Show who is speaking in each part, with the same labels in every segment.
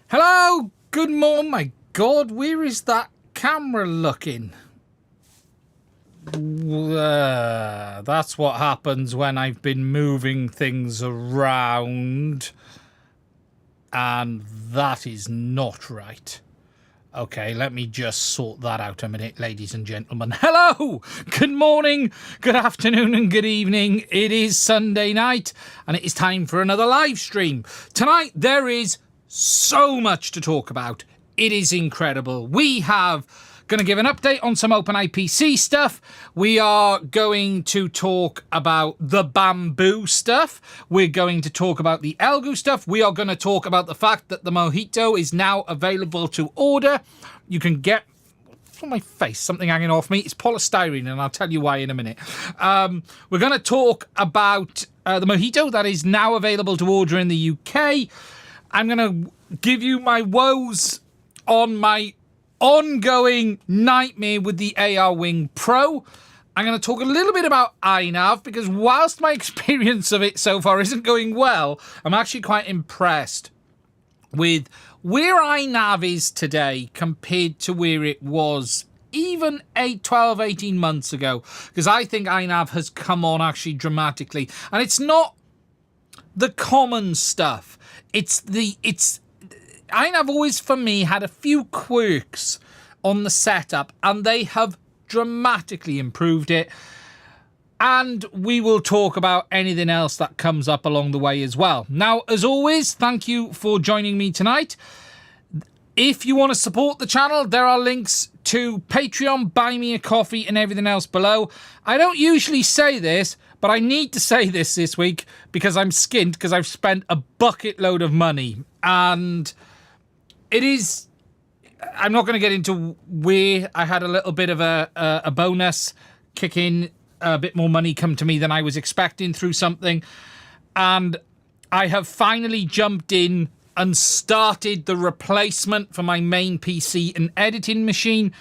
Speaker 1: Hello, good morning. My God, where is that camera looking? That's what happens when I've been moving things around. And that is not right. Okay, let me just sort that out a minute, ladies and gentlemen. Hello, good morning, good afternoon, and good evening. It is Sunday night, and it is time for another live stream. Tonight, there is so much to talk about. It is incredible. We have going to give an update on some OpenIPC stuff. We are going to talk about the bamboo stuff. We're going to talk about the Elgu stuff. We are going to talk about the fact that the Mojito is now available to order. You can get... What's on my face? Something hanging off me. It's polystyrene, and I'll tell you why in a minute. We're going to talk about the Mojito that is now available to order in the UK. I'm going to give you my woes on my ongoing nightmare with the AR Wing Pro. I'm going to talk a little bit about INAV, because whilst my experience of it so far isn't going well, I'm actually quite impressed with where INAV is today compared to where it was even 12, 18 months ago. Because I think INAV has come on actually dramatically. And it's not the common stuff. INAV always, for me, had a few quirks on the setup, and they have dramatically improved it. And we will talk about anything else that comes up along the way as well. Now, as always, thank you for joining me tonight. If you want to support the channel, there are links to Patreon, Buy Me a Coffee, and everything else below. I don't usually say this, but I need to say this week because I'm skint, because I've spent a bucket load of money. And it is... I'm not going to get into where I had a little bit of a bonus kick in, a bit more money come to me than I was expecting through something. And I have finally jumped in and started the replacement for my main PC and editing machine.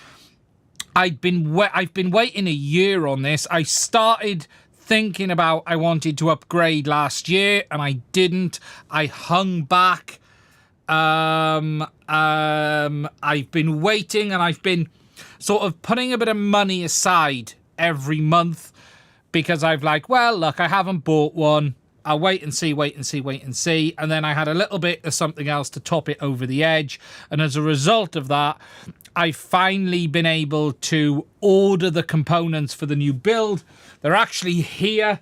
Speaker 1: I've been waiting a year on this. I started thinking about I wanted to upgrade last year, and I didn't. I hung back. I've been waiting, and I've been sort of putting a bit of money aside every month, because I've like, well, look, I haven't bought one. I'll wait and see. And then I had a little bit of something else to top it over the edge. And as a result of that, I've finally been able to order the components for the new build. They're actually here.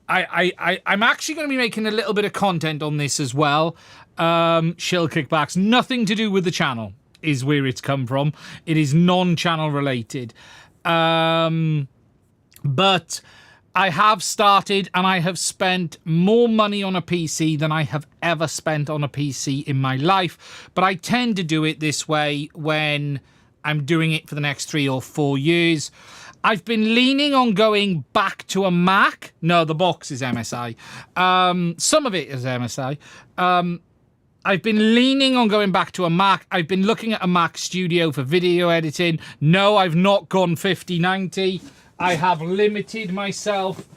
Speaker 1: I'm actually going to be making a little bit of content on this as well. Shill kickbacks. Nothing to do with the channel is where it's come from. It is non-channel related. But I have started, and I have spent more money on a PC than I have ever spent on a PC in my life. But I tend to do it this way when I'm doing it for the next 3 or 4 years. I've been leaning on going back to a Mac. No, the box is MSI. Some of it is MSI. I've been leaning on going back to a Mac. I've been looking at a Mac Studio for video editing. No, I've not gone 5090. I have limited myself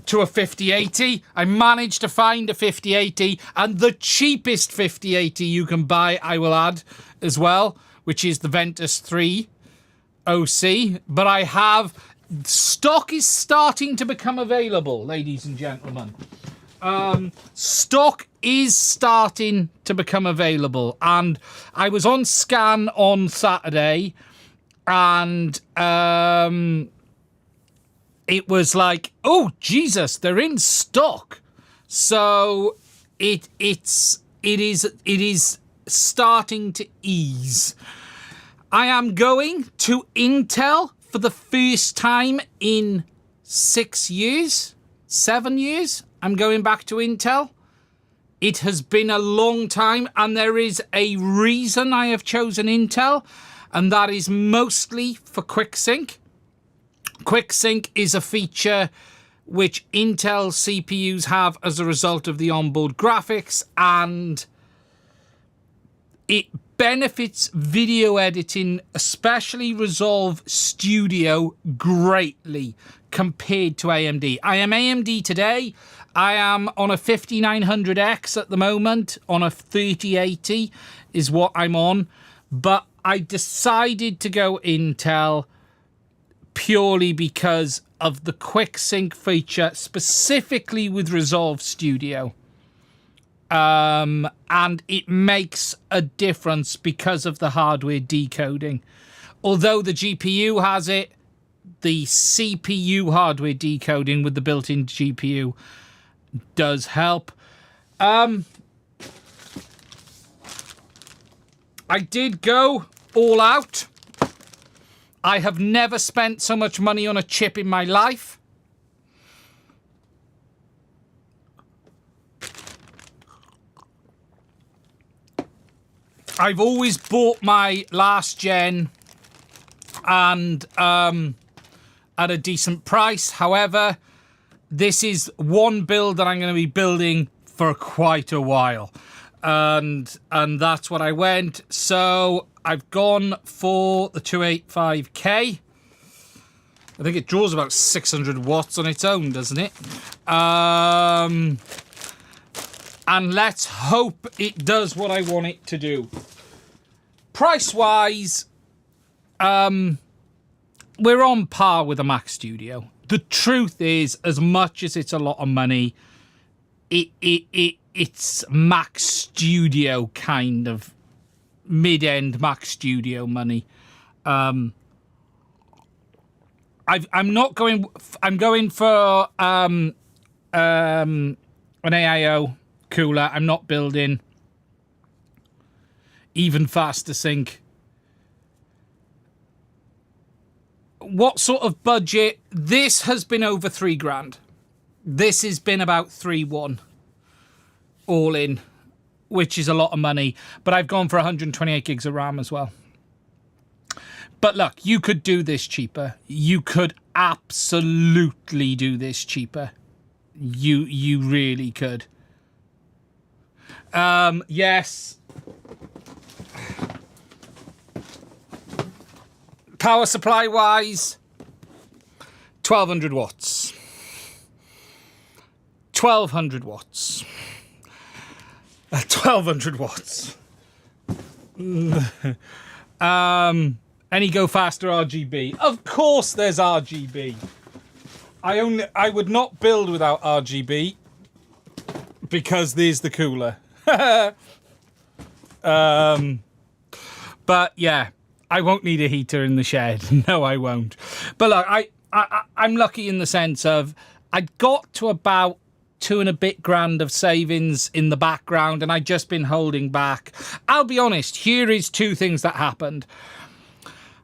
Speaker 1: to a 5080. I managed to find a 5080, and the cheapest 5080 you can buy, I will add as well, which is the Ventus 3. OC, but I have... Stock is starting to become available, ladies and gentlemen. Stock is starting to become available, and I was on scan on Saturday, and it was like, oh Jesus, they're in stock. So it is starting to ease. I am going to Intel for the first time in 6 years, 7 years. I'm going back to Intel. It has been a long time, and there is a reason I have chosen Intel, and that is mostly for QuickSync. QuickSync is a feature which Intel CPUs have as a result of the onboard graphics, and it benefits video editing, especially Resolve Studio, greatly compared to AMD. I am AMD today. I am on a 5900X at the moment, on a 3080 is what I'm on, but I decided to go Intel purely because of the QuickSync feature, specifically with Resolve Studio. And it makes a difference because of the hardware decoding. Although the GPU has it, the CPU hardware decoding with the built-in GPU does help. I did go all out. I have never spent so much money on a chip in my life. I've always bought my last gen and at a decent price. However, this is one build that I'm going to be building for quite a while. And that's what I went. So I've gone for the 285K. I think it draws about 600 watts on its own, doesn't it? And let's hope it does what I want it to do. Price-wise, we're on par with a Mac Studio. The truth is, as much as it's a lot of money, it's Mac Studio kind of mid-end Mac Studio money. I'm going for an AIO cooler. I'm not building even faster sync. What sort of budget? This has been over $3,000. This has been about 3.1 all in, which is a lot of money. But I've gone for 128 gigs of RAM as well. But look, you could do this cheaper. You could absolutely do this cheaper. You really could. Yes. Power supply wise, 1200 watts. 1200 watts. 1200 watts. Any go faster RGB? Of course there's RGB. I would not build without RGB because there's the cooler. But yeah, I won't need a heater in the shed. No, I won't. But look, I'm lucky in the sense of I got to about $2 and a bit grand of savings in the background, and I'd just been holding back. I'll be honest, here is two things that happened.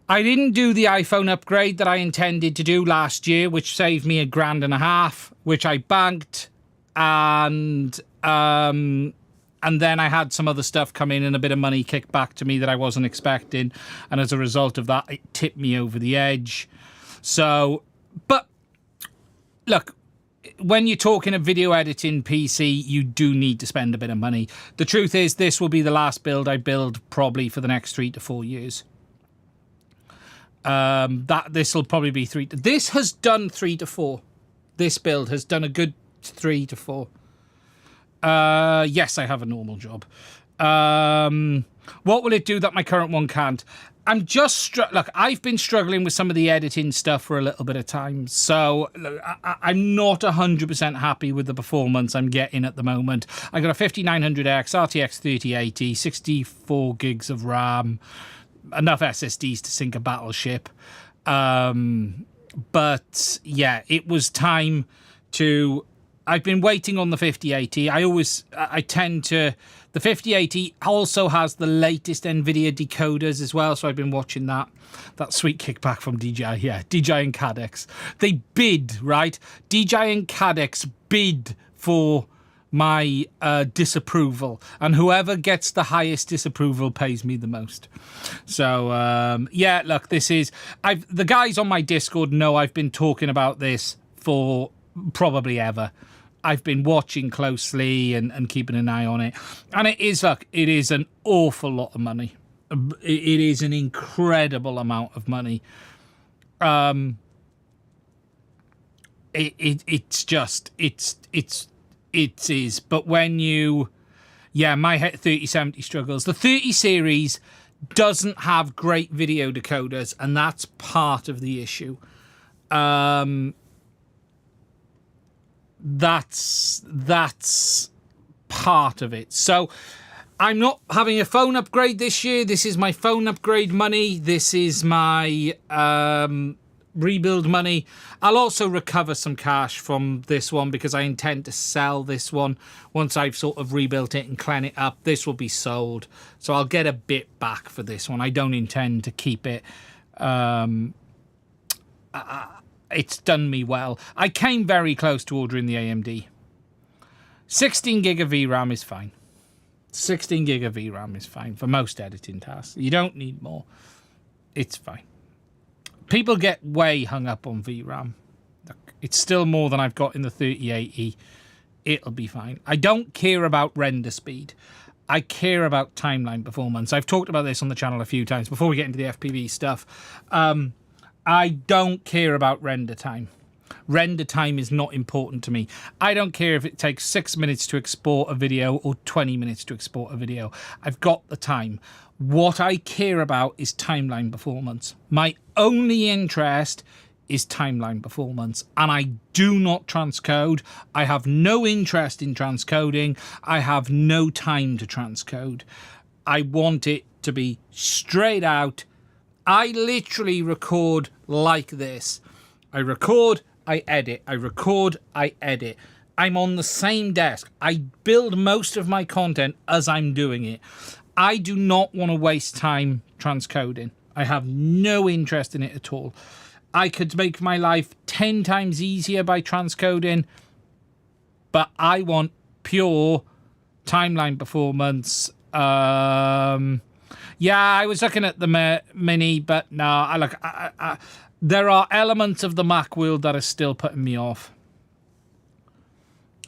Speaker 1: I didn't do the iPhone upgrade that I intended to do last year, which saved me $1.5 grand, which I banked, and then I had some other stuff come in and a bit of money kicked back to me that I wasn't expecting, and as a result of that, it tipped me over the edge. So, but look, when you're talking a video editing PC, you do need to spend a bit of money. The truth is, this will be the last build I build probably for the next 3 to 4 years. This will probably be 3 to... This has done 3 to 4. This build has done a good 3 to 4. Yes, I have a normal job. What will it do that my current one can't? I'm just look. I've been struggling with some of the editing stuff for a little bit of time, so look, I'm not 100% happy with the performance I'm getting at the moment. I got a 5900X RTX 3080, 64 gigs of RAM, enough SSDs to sink a battleship. But yeah, it was time to. I've been waiting on the 5080. I tend to. The 5080 also has the latest NVIDIA decoders as well, so I've been watching that. That sweet kickback from DJI. Yeah, DJI and CADX. They bid, right? DJI and CADX bid for my disapproval, and whoever gets the highest disapproval pays me the most. So, yeah, look, this is... the guys on my Discord know I've been talking about this for probably ever. I've been watching closely and keeping an eye on it. And it is, look, it is an awful lot of money. It is an incredible amount of money. It's just, it is. But when you, yeah, my 3070 struggles. The 30 series doesn't have great video decoders, and that's part of the issue. That's part of it. So I'm not having a phone upgrade this year. This is my phone upgrade money. This is my rebuild money. I'll also recover some cash from this one because I intend to sell this one once I've sort of rebuilt it and clean it up. This will be sold, so I'll get a bit back for this one. I don't intend to keep it. It's done me well. I came very close to ordering the AMD. 16 gig of VRAM is fine. 16 gig of VRAM is fine for most editing tasks. You don't need more. It's fine. People get way hung up on VRAM. It's still more than I've got in the 3080. It'll be fine. I don't care about render speed. I care about timeline performance. I've talked about this on the channel a few times before we get into the FPV stuff. I don't care about render time. Render time is not important to me. I don't care if it takes 6 minutes to export a video or 20 minutes to export a video. I've got the time. What I care about is timeline performance. My only interest is timeline performance, and I do not transcode. I have no interest in transcoding. I have no time to transcode. I want it to be straight out. I literally record like this. I record, I edit. I record, I edit. I'm on the same desk. I build most of my content as I'm doing it. I do not want to waste time transcoding. I have no interest in it at all. I could make my life 10 times easier by transcoding, but I want pure timeline performance. Yeah, I was looking at the Mini, but no, there are elements of the Mac world that are still putting me off.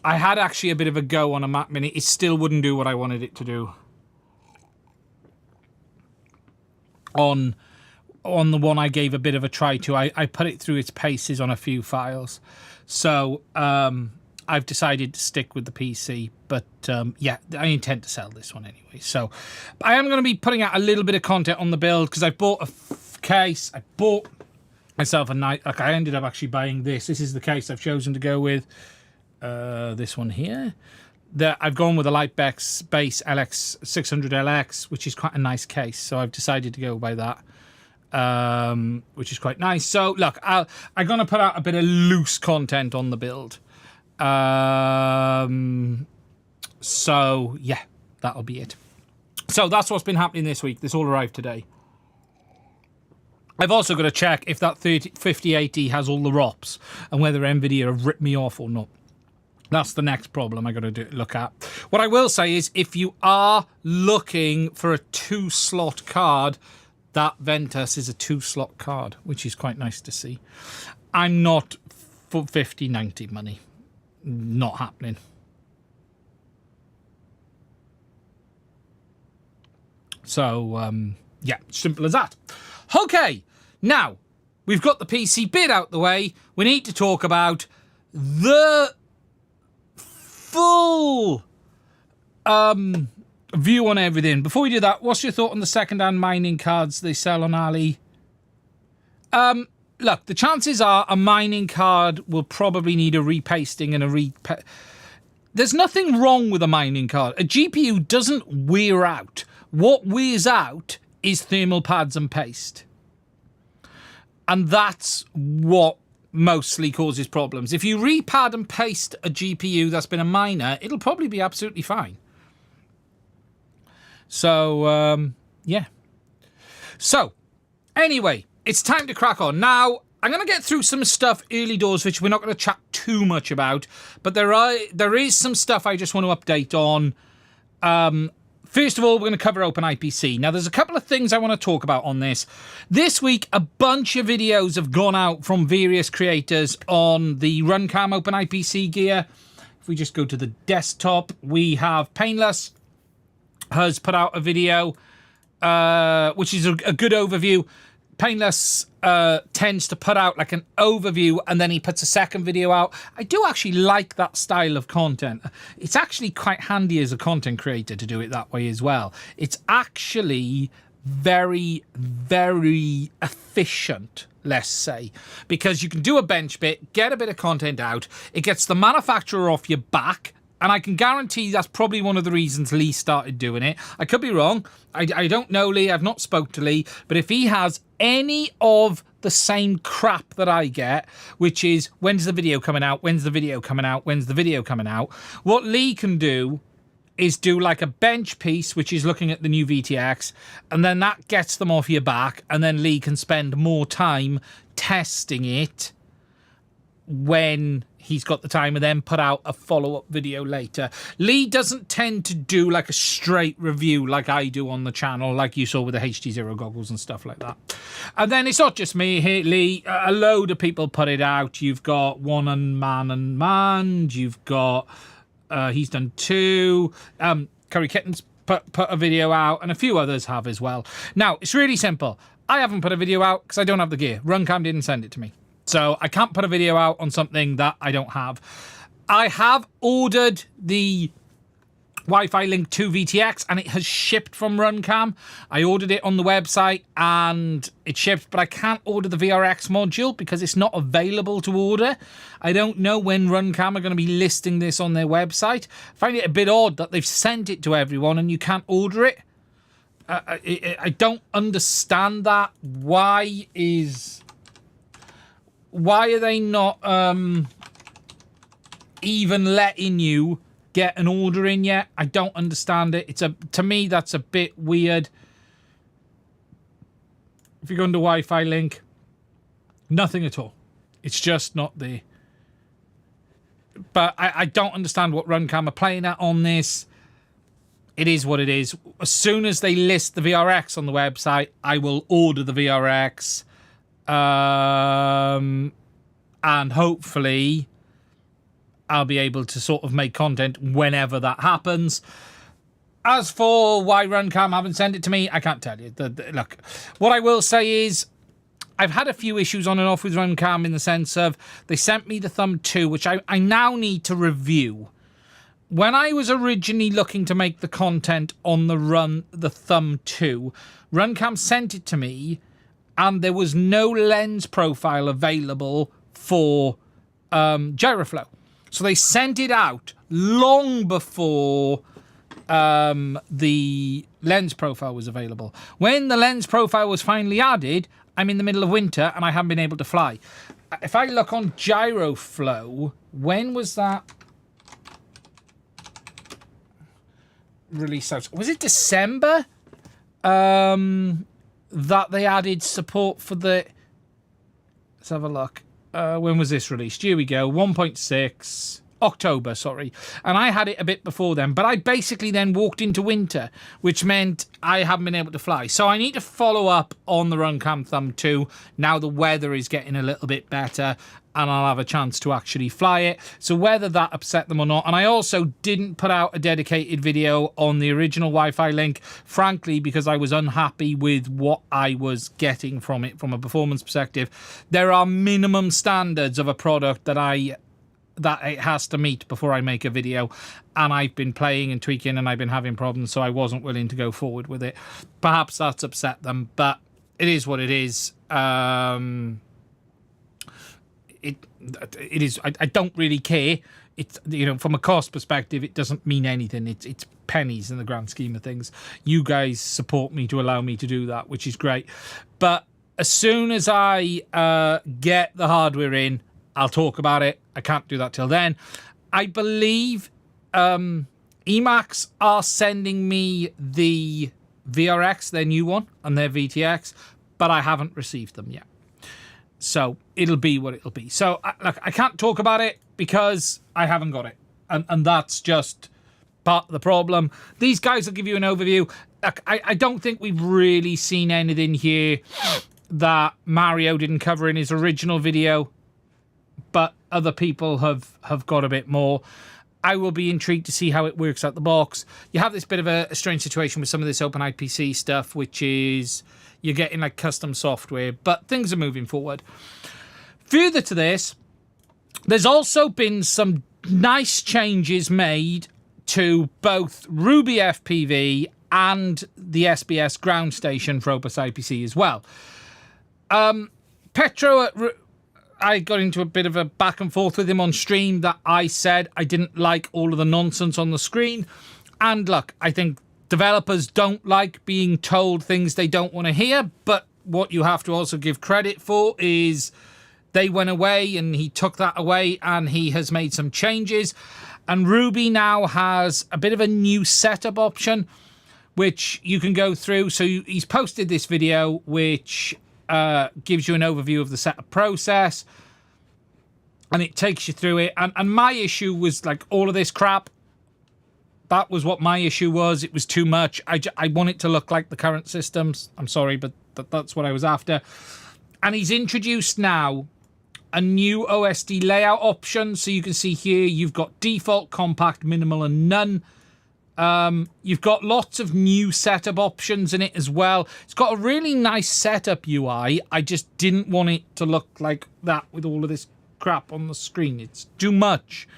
Speaker 1: I had actually a bit of a go on a Mac Mini. It still wouldn't do what I wanted it to do. On the one I gave a bit of a try to, I put it through its paces on a few files. So I've decided to stick with the PC, but yeah, I intend to sell this one anyway. So I am going to be putting out a little bit of content on the build because I bought a case. I bought myself a nice, like I ended up actually buying this. This is the case I've chosen to go with. This one here. I've gone with a Lightbex base LX 600LX, which is quite a nice case. So I've decided to go by that. Which is quite nice. So look, I'm going to put out a bit of loose content on the build. So yeah, that'll be it. So that's what's been happening this week. This all arrived today. I've also got to check if that 5080 has all the ROPs and whether NVIDIA have ripped me off or not. That's the next problem I got to look at. What I will say is if you are looking for a 2-slot card, that Ventus is a 2-slot card, which is quite nice to see. I'm not for 5090 money. Not happening. So, yeah, simple as that. Okay, now, we've got the PC bit out the way. We need to talk about the full view on everything. Before we do that, what's your thought on the second-hand mining cards they sell on Ali? Look, the chances are a mining card will probably need a repasting and There's nothing wrong with a mining card. A GPU doesn't wear out. What wears out is thermal pads and paste. And that's what mostly causes problems. If you repad and paste a GPU that's been a miner, it'll probably be absolutely fine. So, yeah. So, anyway, it's time to crack on. Now, I'm going to get through some stuff early doors, which we're not going to chat too much about. But there is some stuff I just want to update on. First of all, we're going to cover OpenIPC. Now, there's a couple of things I want to talk about on this. This week, a bunch of videos have gone out from various creators on the Runcam OpenIPC gear. If we just go to the desktop, we have Painless has put out a video, which is a good overview. Painless tends to put out like an overview and then he puts a second video out. I do actually like that style of content. It's actually quite handy as a content creator to do it that way as well. It's actually very, very efficient, let's say, because you can do a bench bit, get a bit of content out. It gets the manufacturer off your back. And I can guarantee that's probably one of the reasons Lee started doing it. I could be wrong. I don't know Lee. I've not spoke to Lee. But if he has any of the same crap that I get, which is, when's the video coming out? When's the video coming out? When's the video coming out? What Lee can do is do like a bench piece, which is looking at the new VTX. And then that gets them off your back. And then Lee can spend more time testing it when he's got the time and then put out a follow-up video later. Lee doesn't tend to do like a straight review like I do on the channel, like you saw with the HD0 goggles and stuff like that. And then it's not just me here, Lee. A load of people put it out. You've got One and Man. You've got, he's done 2. Curry Kittens put a video out, and a few others have as well. Now, it's really simple. I haven't put a video out because I don't have the gear. Runcam didn't send it to me. So I can't put a video out on something that I don't have. I have ordered the Wi-Fi Link 2 VTX and it has shipped from Runcam. I ordered it on the website and it shipped, but I can't order the VRX module because it's not available to order. I don't know when Runcam are going to be listing this on their website. I find it a bit odd that they've sent it to everyone and you can't order it. I don't understand that. Why are they not even letting you get an order in yet? I don't understand it. To me, that's a bit weird. If you go into Wi-Fi link, nothing at all. It's just not there. But I don't understand what Runcam are playing at on this. It is what it is. As soon as they list the VRX on the website, I will order the VRX. And hopefully I'll be able to sort of make content whenever that happens. As for why Runcam haven't sent it to me, I can't tell you. Look, what I will say is I've had a few issues on and off with Runcam in the sense of they sent me the Thumb 2, which I now need to review. When I was originally looking to make the content on the Thumb 2, Runcam sent it to me and there was no lens profile available for gyroflow. So they sent it out long before the lens profile was available. When the lens profile was finally added, I'm in the middle of winter and I haven't been able to fly. If I look on gyroflow, when was that released out? Was it December? That they added support for the... Let's have a look. When was this released? Here we go. 1.6. October, sorry. And I had it a bit before then. But I basically then walked into winter, which meant I haven't been able to fly. So I need to follow up on the Runcam Thumb 2. Now the weather is getting a little bit better and I'll have a chance to actually fly it. So whether that upset them or not. And I also didn't put out a dedicated video on the original Wi-Fi link, frankly, because I was unhappy with what I was getting from it from a performance perspective. There are minimum standards of a product that I that it has to meet before I make a video, and I've been playing and tweaking and I've been having problems, so I wasn't willing to go forward with it. Perhaps that's upset them, but it is what it is. It is. I don't really care. It's, you know, from a cost perspective, it doesn't mean anything. It's pennies in the grand scheme of things. You guys support me to allow me to do that, which is great. But as soon as I get the hardware in, I'll talk about it. I can't do that till then. I believe Emacs are sending me the VRX, their new one, and their VTX, but I haven't received them yet. So it'll be what it'll be. So look, I can't talk about it because I haven't got it. And that's just part of the problem. These guys will give you an overview. Look, I don't think we've really seen anything here that Mario didn't cover in his original video, but other people have got a bit more. I will be intrigued to see how it works out the box. You have this bit of a strange situation with some of this OpenIPC stuff, which is you're getting like custom software, but things are moving forward. Further to this, there's also been some nice changes made to both Ruby FPV and the SBS ground station for OpenIPC as well. Petro, I got into a bit of a back and forth with him on stream that I said I didn't like all of the nonsense on the screen. And look, I think developers don't like being told things they don't want to hear, but what you have to also give credit for is they went away and he took that away and he has made some changes. And Ruby now has a bit of a new setup option, which you can go through. So he's posted this video, which gives you an overview of the setup process, and it takes you through it. And my issue was like all of this crap. That was what my issue was. It was too much. I want it to look like the current systems. I'm sorry, but that's what I was after. And he's introduced now a new OSD layout option. So you can see here, you've got default, compact, minimal, and none. You've got lots of new setup options in it as well. It's got a really nice setup UI. I just didn't want it to look like that with all of this crap on the screen. It's too much.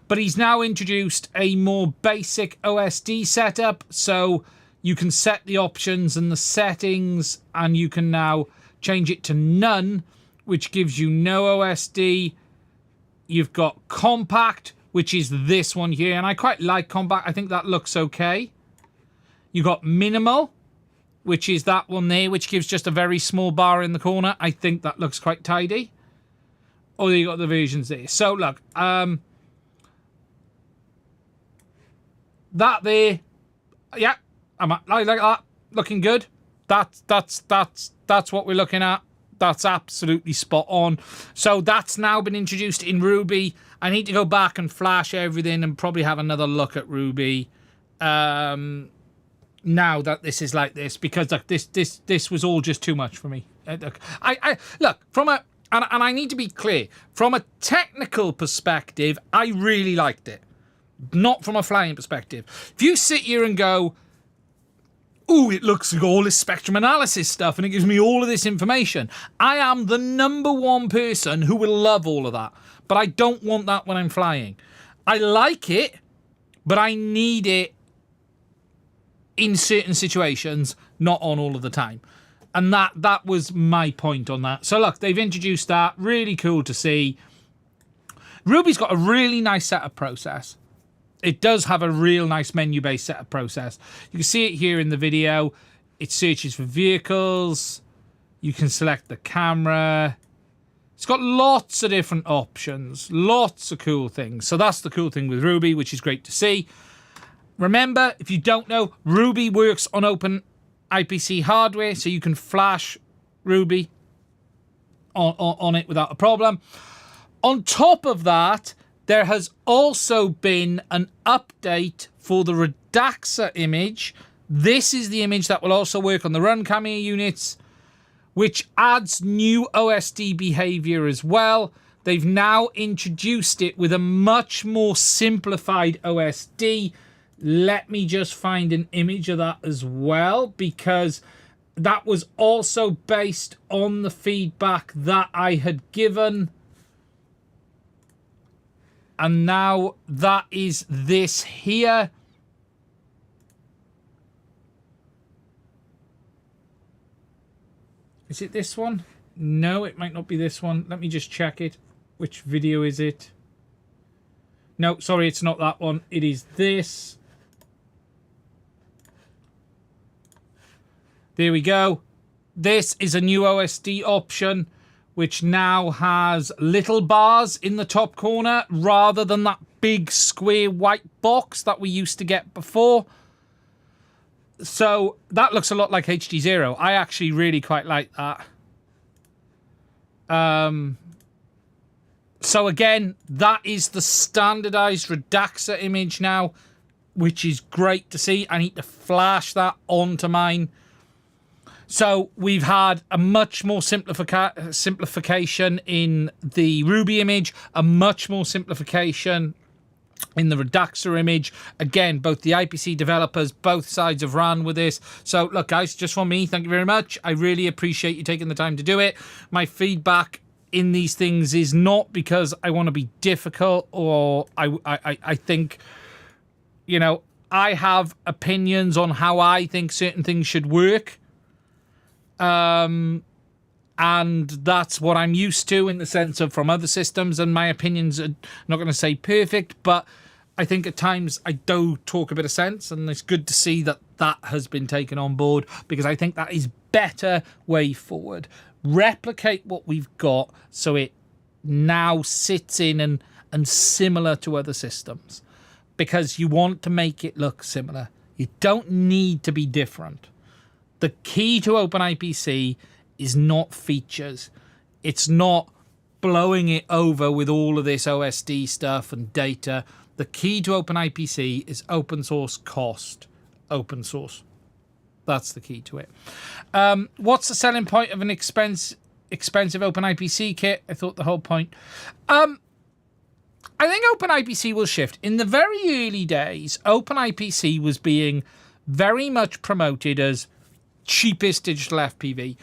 Speaker 1: But he's now introduced a more basic OSD setup, so you can set the options and the settings, and you can now change it to none, which gives you no OSD. You've got compact, which is this one here, and I quite like compact. I think that looks okay. You got minimal, which is that one there, which gives just a very small bar in the corner. I think that looks quite tidy. Oh, you got the versions there. So look, that there, yeah, I like that, looking good. That's what we're looking at. That's absolutely spot on. So that's now been introduced in Ruby. I need to go back and flash everything and probably have another look at Ruby now that this is like this, because like this was all just too much for me. Look, from a and I need to be clear, from a technical perspective, I really liked it. Not from a flying perspective. If you sit here and go, ooh, it looks like all this spectrum analysis stuff and it gives me all of this information, I am the #1 person who will love all of that. But I don't want that when I'm flying. I like it, but I need it in certain situations, not on all of the time. And that was my point on that. So look, they've introduced that. Really cool to see. Ruby's got a really nice setup process. It does have a real nice menu-based setup process. You can see it here in the video. It searches for vehicles. You can select the camera. It's got lots of different options. Lots of cool things. So that's the cool thing with Ruby, which is great to see. Remember, if you don't know, Ruby works on OpenIPC hardware, so you can flash Ruby on it without a problem. On top of that, there has also been an update for the Redaxa image. This is the image that will also work on the run camera units, which adds new OSD behavior as well. They've now introduced it with a much more simplified OSD. Let me just find an image of that as well, because that was also based on the feedback that I had given. And now that is this here. Is it this one? No, it might not be this one. Let me just check it. Which video is it? No, sorry, it's not that one. It is this. There we go. This is a new OSD option, which now has little bars in the top corner rather than that big square white box that we used to get before. So that looks a lot like HD0. I actually really quite like that. So again, that is the standardized Redaxer image now, which is great to see. I need to flash that onto mine. So we've had a much more simplification in the Ruby image, a much more simplification in the Redaxer image. Again, both the IPC developers, both sides have ran with this. So look, guys, just from me, thank you very much. I really appreciate you taking the time to do it. My feedback in these things is not because I want to be difficult or I think, you know, I have opinions on how I think certain things should work. And that's what I'm used to in the sense of from other systems, and my opinions are not going to say perfect, but I think at times I do talk a bit of sense, and it's good to see that that has been taken on board, because I think that is better way forward. Replicate what we've got so it now sits in and similar to other systems, because you want to make it look similar. You don't need to be different. The key to OpenIPC is not features. It's not blowing it over with all of this OSD stuff and data. The key to OpenIPC is open source cost. Open source. That's the key to it. What's the selling point of an expensive OpenIPC kit? I thought the whole point. I think OpenIPC will shift. In the very early days, OpenIPC was being very much promoted as cheapest digital FPV.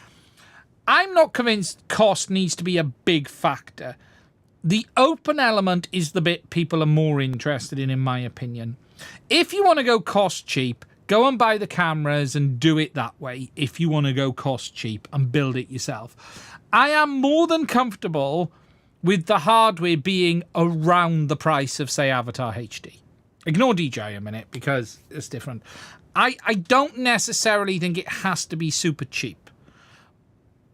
Speaker 1: I'm not convinced cost needs to be a big factor. The open element is the bit people are more interested in my opinion. If you want to go cost cheap, go and buy the cameras and do it that way if you want to go cost cheap and build it yourself. I am more than comfortable with the hardware being around the price of, say, Avatar HD. Ignore DJI a minute because it's different. I don't necessarily think it has to be super cheap.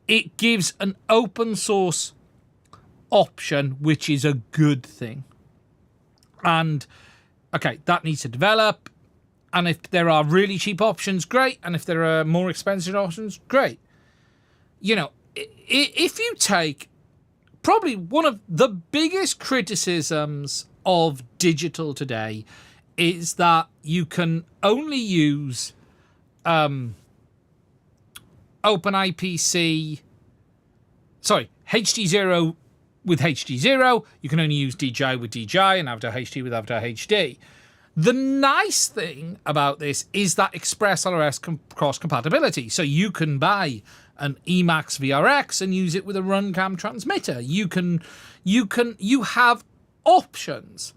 Speaker 1: It gives an open source option, which is a good thing. And, okay, that needs to develop. And if there are really cheap options, great. And if there are more expensive options, great. You know, if you take probably one of the biggest criticisms of digital today is that you can only use OpenIPC, sorry, HD0 with HD0. You can only use DJI with DJI and Avatar HD with Avatar HD. The nice thing about this is that Express ELRS cross compatibility. So you can buy an Emax VRX and use it with a RunCam transmitter. You have options.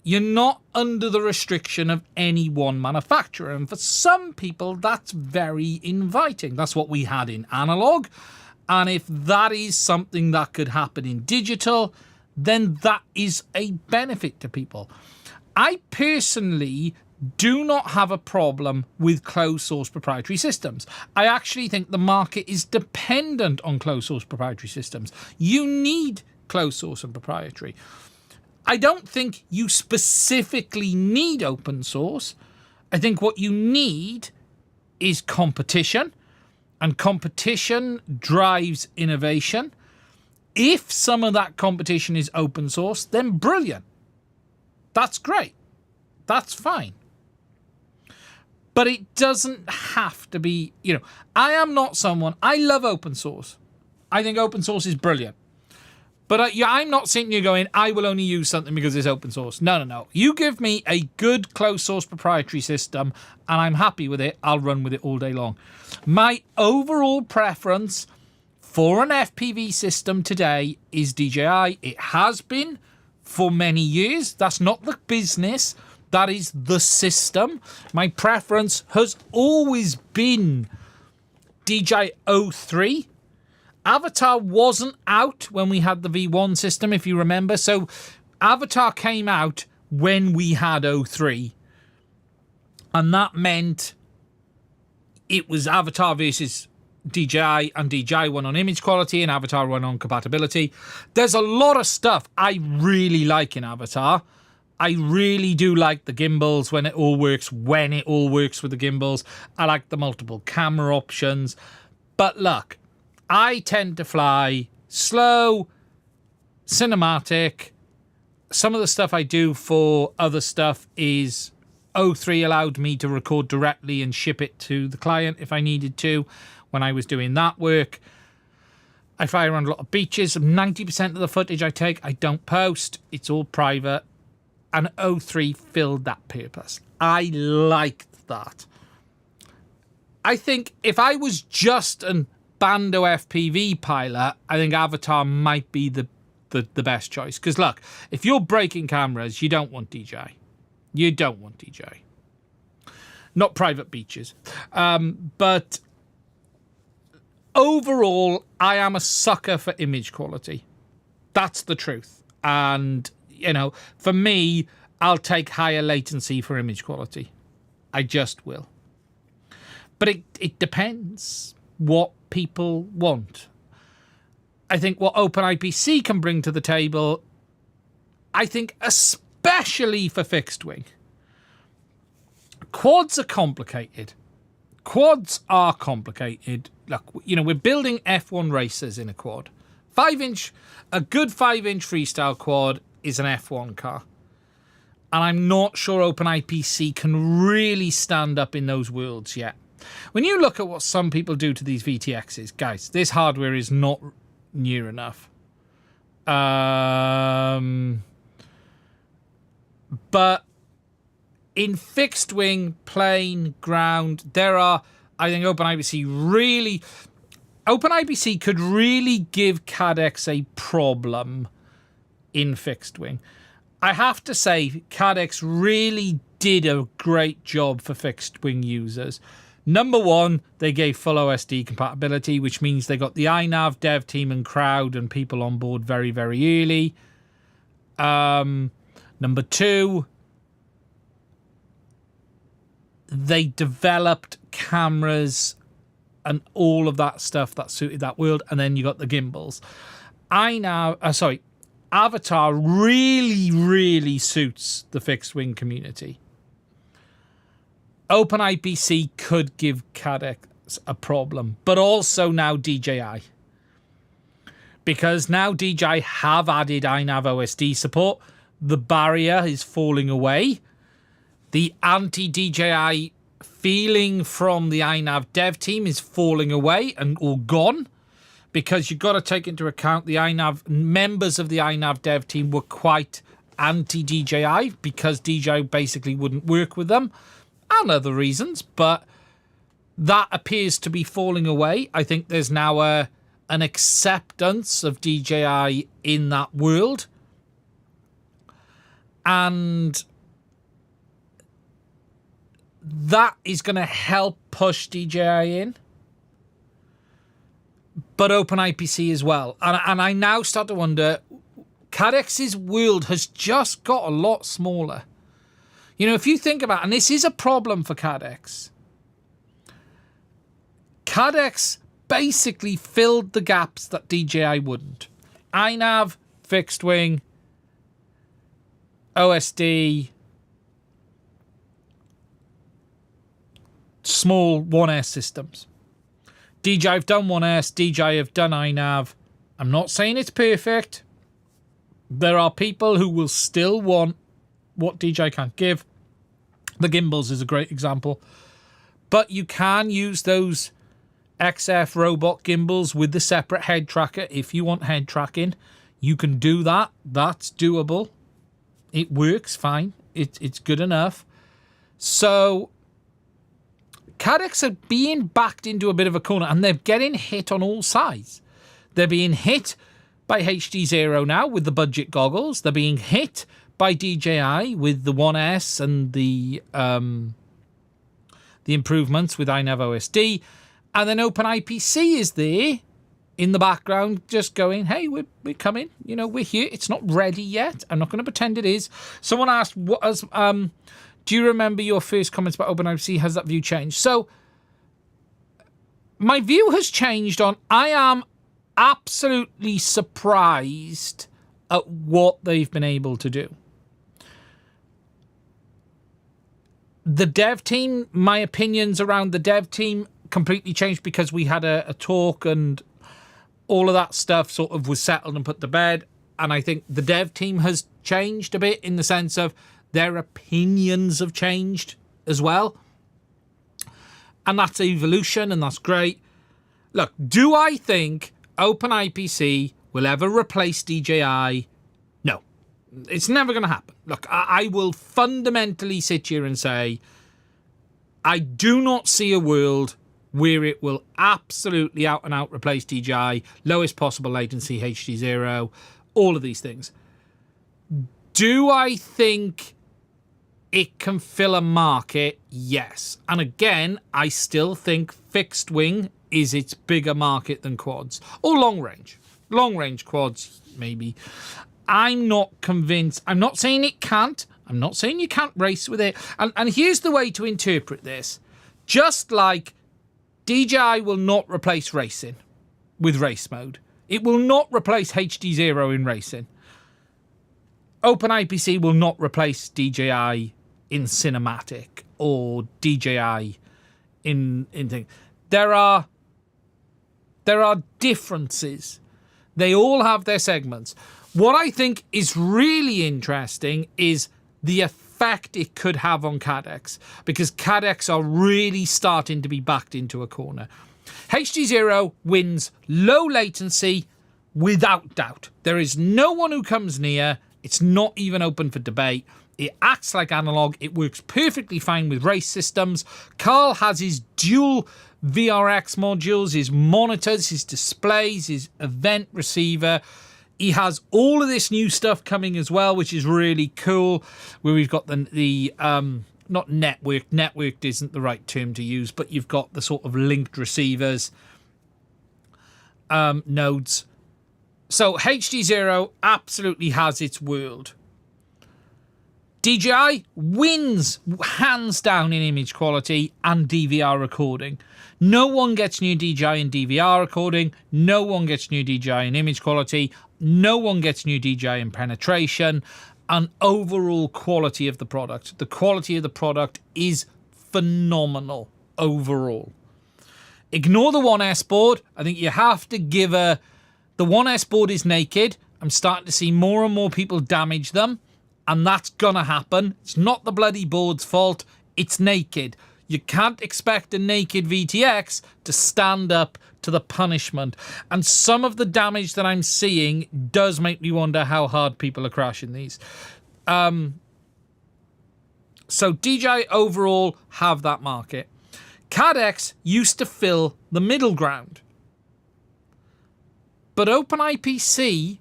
Speaker 1: You're not under the restriction of any one manufacturer. And for some people, that's very inviting. That's what we had in analog. And if that is something that could happen in digital, then that is a benefit to people. I personally do not have a problem with closed source proprietary systems. I actually think the market is dependent on closed source proprietary systems. You need closed source and proprietary. I don't think you specifically need open source. I think what you need is competition, and competition drives innovation. If some of that competition is open source, then brilliant. That's great. That's fine. But it doesn't have to be, you know, I am not someone, I love open source. I think open source is brilliant. But I'm not sitting here going, I will only use something because it's open source. No, no, no. You give me a good closed source proprietary system and I'm happy with it. I'll run with it all day long. My overall preference for an FPV system today is DJI. It has been for many years. That's not the business. That is the system. My preference has always been DJI O3. Avatar wasn't out when we had the V1 system, if you remember. So Avatar came out when we had O3. And that meant it was Avatar versus DJI, and DJI won on image quality and Avatar won on compatibility. There's a lot of stuff I really like in Avatar. I really do like the gimbals when it all works with the gimbals. I like the multiple camera options. But look, I tend to fly slow, cinematic. Some of the stuff I do for other stuff is O3 allowed me to record directly and ship it to the client if I needed to when I was doing that work. I fly around a lot of beaches. 90% of the footage I take, I don't post. It's all private. And O3 filled that purpose. I liked that. I think if I was just an Bando FPV pilot, I think Avatar might be the best choice. Because look, if you're breaking cameras, you don't want DJI. You don't want DJI. Not private beaches. But overall, I am a sucker for image quality. That's the truth. And, you know, for me, I'll take higher latency for image quality. I just will. But it depends what people want. I think what OpenIPC can bring to the table, I think especially for fixed wing. Quads are complicated. Quads are complicated. Look, you know, we're building F1 racers in a quad. A good 5-inch freestyle quad is an F1 car. And I'm not sure OpenIPC can really stand up in those worlds yet. When you look at what some people do to these VTXs, guys, this hardware is not near enough. But in fixed wing, plane, ground, I think OpenIPC could really give CADX a problem in fixed wing. I have to say, CADX really did a great job for fixed wing users. Number one, they gave full OSD compatibility, which means they got the INAV dev team and crowd and people on board very, very early. Number two, they developed cameras and all of that stuff that suited that world. And then you got the gimbals. Avatar really, really suits the fixed wing community. OpenIPC could give CADX a problem, but also now DJI. Because now DJI have added INAV OSD support, the barrier is falling away. The anti-DJI feeling from the INAV dev team is falling away and all gone. Because you've got to take into account the INAV members of the INAV dev team were quite anti-DJI because DJI basically wouldn't work with them. And other reasons, but that appears to be falling away. I think there's now an acceptance of DJI in that world. And that is going to help push DJI in. But OpenIPC as well. And I now start to wonder, CADX's world has just got a lot smaller. You know, if you think about it, and this is a problem for CADX. CADX basically filled the gaps that DJI wouldn't. INAV, fixed wing, OSD, small 1S systems. DJI have done 1S, DJI have done INAV. I'm not saying it's perfect. There are people who will still want what DJI can't give. The gimbals is a great example. But you can use those XF robot gimbals with the separate head tracker if you want head tracking. You can do that. That's doable. It works fine. It's good enough. So CADX are being backed into a bit of a corner and they're getting hit on all sides. They're being hit by HD0 now with the budget goggles. They're being hit by DJI with the 1S and the improvements with INAV OSD. And then OpenIPC is there in the background just going, hey, we're coming. You know, we're here. It's not ready yet. I'm not going to pretend it is. Someone asked, do you remember your first comments about OpenIPC? Has that view changed? So my view has changed on, I am absolutely surprised at what they've been able to do. The dev team, my opinions around the dev team completely changed because we had a talk and all of that stuff sort of was settled and put to bed. And I think the dev team has changed a bit in the sense of their opinions have changed as well. And that's evolution, and that's great. Look, do I think OpenIPC will ever replace DJI? No. It's never going to happen. Look, I will fundamentally sit here and say, I do not see a world where it will absolutely out and out replace DJI, lowest possible latency, HD0, all of these things. Do I think it can fill a market? Yes. And again, I still think fixed wing is its bigger market than quads. Or long range. Long range quads, maybe. I'm not convinced. I'm not saying it can't. I'm not saying you can't race with it. And here's the way to interpret this. Just like DJI will not replace racing with race mode. It will not replace HD0 in racing. OpenIPC will not replace DJI in cinematic or DJI in thing. There are differences. They all have their segments. What I think is really interesting is the effect it could have on CADX, because CADX are really starting to be backed into a corner. HD0 wins low latency without doubt. There is no one who comes near. It's not even open for debate. It acts like analog. It works perfectly fine with race systems. Carl has his dual VRX modules, his monitors, his displays, his event receiver. He has all of this new stuff coming as well, which is really cool, where we've got the not networked isn't the right term to use, but you've got the sort of linked receivers, nodes. So HD0 absolutely has its world. DJI wins hands down in image quality and DVR recording. No one gets new DJI in DVR recording. No one gets new DJI in image quality. No one gets new DJI in penetration and overall quality of the product. The quality of the product is phenomenal overall. Ignore the 1S board. I think you have to give the 1S board is naked. I'm starting to see more and more people damage them, and that's gonna happen. It's not the bloody board's fault. It's naked. You can't expect a naked VTX to stand up to the punishment. And some of the damage that I'm seeing does make me wonder how hard people are crashing these. So DJI overall have that market. CADX used to fill the middle ground. But OpenIPC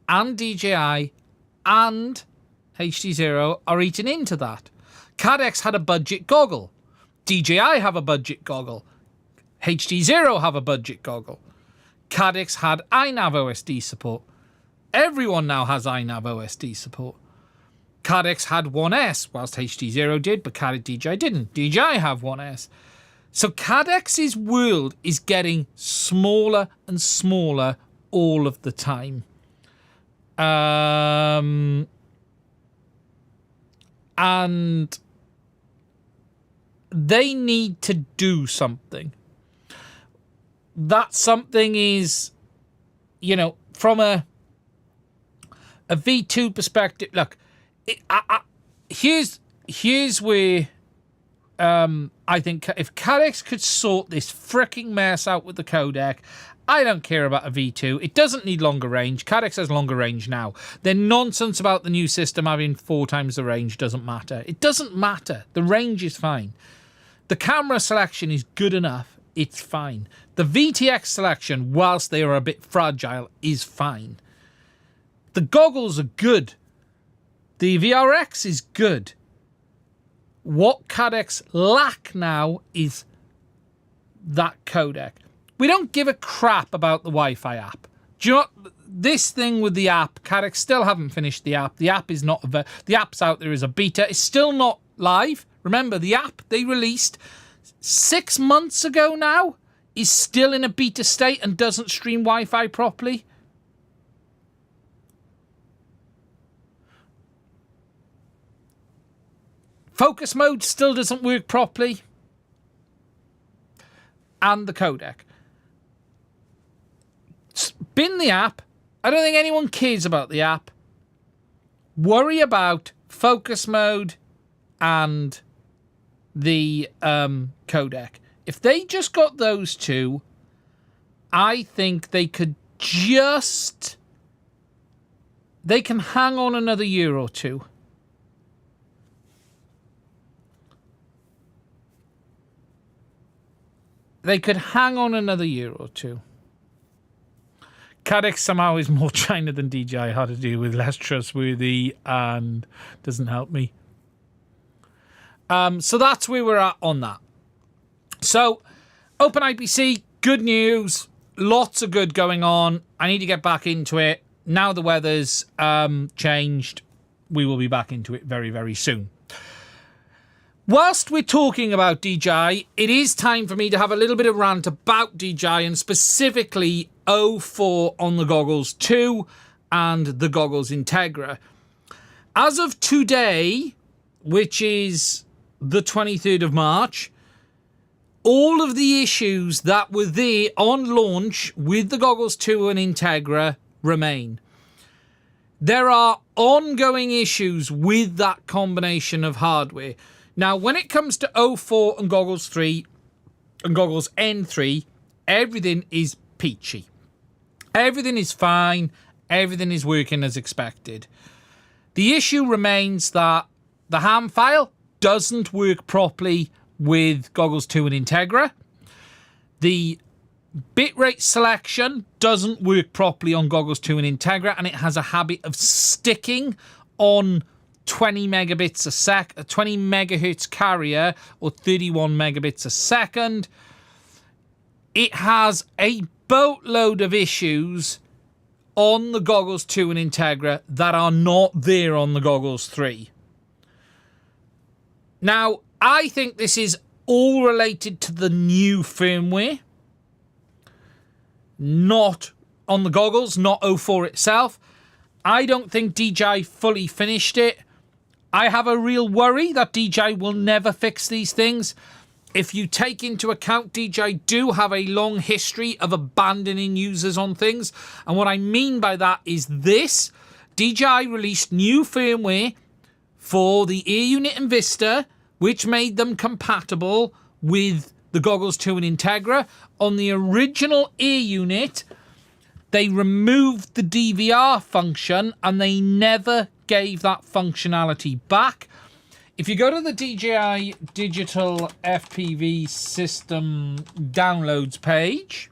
Speaker 1: and DJI and HD0 are eating into that. CADX had a budget goggle. DJI have a budget goggle. HD0 have a budget goggle. CADX had INAV OSD support. Everyone now has INAV OSD support. CADX had 1S, whilst HD0 did, but DJI didn't. DJI have 1S. So CADX's world is getting smaller and smaller all of the time. And they need to do something. That something is, you know, from a V2 perspective. Look, here's where I think if CADX could sort this freaking mess out with the codec, I don't care about a V2. It doesn't need longer range. CADX has longer range now. Their nonsense about the new system having 4 times the range doesn't matter. It doesn't matter. The range is fine. The camera selection is good enough. It's fine. The VTX selection, whilst they are a bit fragile, is fine. The goggles are good. The VRX is good. What CADX lack now is that codec. We don't give a crap about the Wi-Fi app. Do you know what? This thing with the app, CADX still haven't finished the app. The app is not, the app's out there as a beta. It's still not live. Remember, the app they released 6 months ago now is still in a beta state and doesn't stream Wi-Fi properly. Focus mode still doesn't work properly. And the codec. Bin the app. I don't think anyone cares about the app. Worry about focus mode and the codec. If they just got those two, I think they could just... They can hang on another year or two. They could hang on another year or two. CADX somehow is more China than DJI, hard to deal with, less trustworthy, and doesn't help me. So that's where we're at on that. So, OpenIPC, good news. Lots of good going on. I need to get back into it. Now the weather's changed, we will be back into it very, very soon. Whilst we're talking about DJI, it is time for me to have a little bit of rant about DJI and specifically O4 on the Goggles 2 and the Goggles Integra. As of today, which is the 23rd of March, all of the issues that were there on launch with the Goggles 2 and Integra remain. There are ongoing issues with that combination of hardware. Now, when it comes to O4 and Goggles 3 and Goggles N3, everything is peachy. Everything is fine. Everything is working as expected. The issue remains that the ham file doesn't work properly with Goggles 2 and Integra. The bitrate selection doesn't work properly on Goggles 2 and Integra, and it has a habit of sticking on 20 megabits a sec, a 20 megahertz carrier, or 31 megabits a second. It has a boatload of issues on the Goggles 2 and Integra that are not there on the Goggles 3. Now, I think this is all related to the new firmware, not on the goggles, not O4 itself. I don't think DJI fully finished it. I have a real worry that DJI will never fix these things. If you take into account DJI do have a long history of abandoning users on things. And what I mean by that is this. DJI released new firmware for the Air Unit and Vista, which made them compatible with the Goggles 2 and Integra. On the original Air Unit, they removed the DVR function and they never gave that functionality back. If you go to the DJI Digital FPV System Downloads page,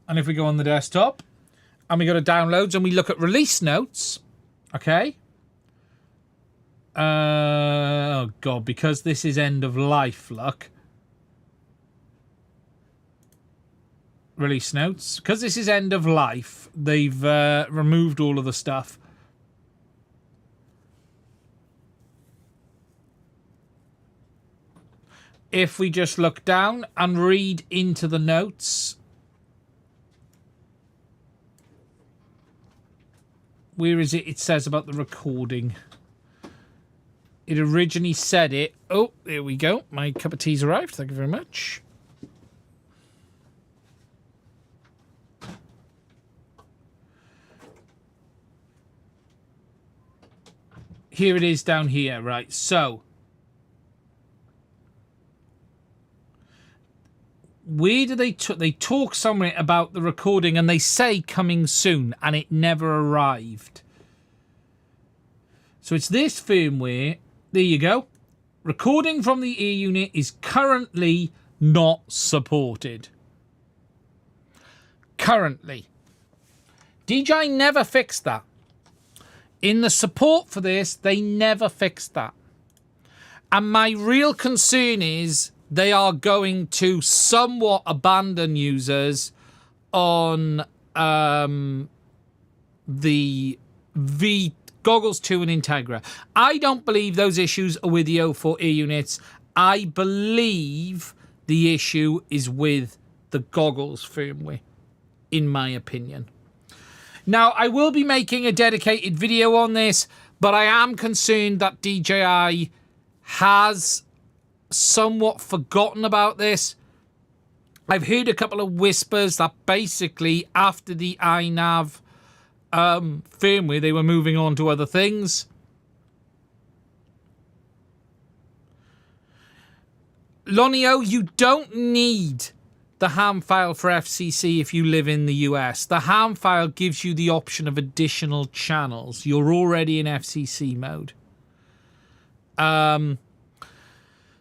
Speaker 1: and if we go on the desktop, and we go to Downloads, and we look at Release Notes, okay? Oh, God, because this is end of life, look. Release Notes. Because this is end of life, they've removed all of the stuff. If we just look down and read into the notes, where is it? It says about the recording. It originally said it. Oh, there we go. My cup of tea's arrived. Thank you very much. Here it is down here, right? So, where do they talk somewhere about the recording and they say coming soon and it never arrived. So it's this firmware. There you go. Recording from the Air Unit is currently not supported. Currently. DJI never fixed that. In the support for this, they never fixed that. And my real concern is they are going to somewhat abandon users on the Goggles 2 and Integra. I don't believe those issues are with the O4 ear units. I believe the issue is with the Goggles firmware, in my opinion. Now, I will be making a dedicated video on this, but I am concerned that DJI has somewhat forgotten about this. I've heard a couple of whispers that basically after the INAV firmware, they were moving on to other things. Lonio, you don't need the ham file for FCC if you live in the US. The ham file gives you the option of additional channels. You're already in FCC mode.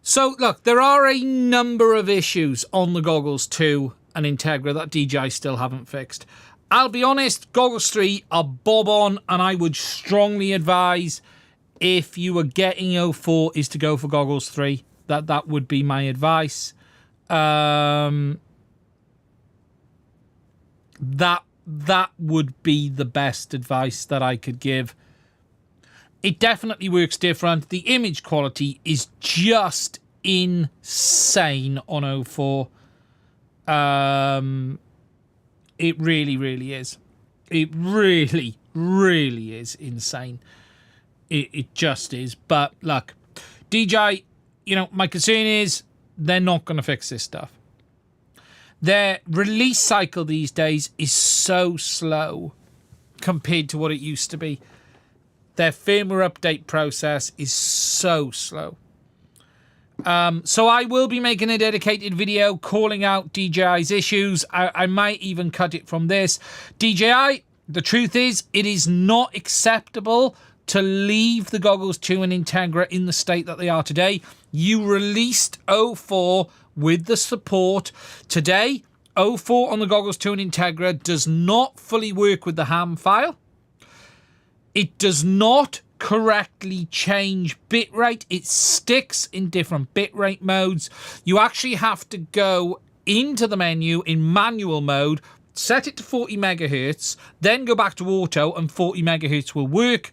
Speaker 1: So, look, there are a number of issues on the Goggles 2 and Integra that DJI still haven't fixed. I'll be honest, Goggles 3 are bob on, and I would strongly advise if you were getting O4 is to go for Goggles 3. That would be my advice. That would be the best advice that I could give. It definitely works different. The image quality is just insane on O4. It really, really is. It really, really is insane. It just is. But look, DJI, you know, my concern is they're not going to fix this stuff. Their release cycle these days is so slow compared to what it used to be. Their firmware update process is so slow. So I will be making a dedicated video calling out DJI's issues. I might even cut it from this. DJI, the truth is, it is not acceptable to leave the Goggles 2 and Integra in the state that they are today. You released O4 with the support. Today, O4 on the Goggles 2 and Integra does not fully work with the ham file. It does not correctly change bitrate. It sticks in different bitrate modes. You actually have to go into the menu in manual mode, set it to 40 megahertz, then go back to auto, and 40 megahertz will work.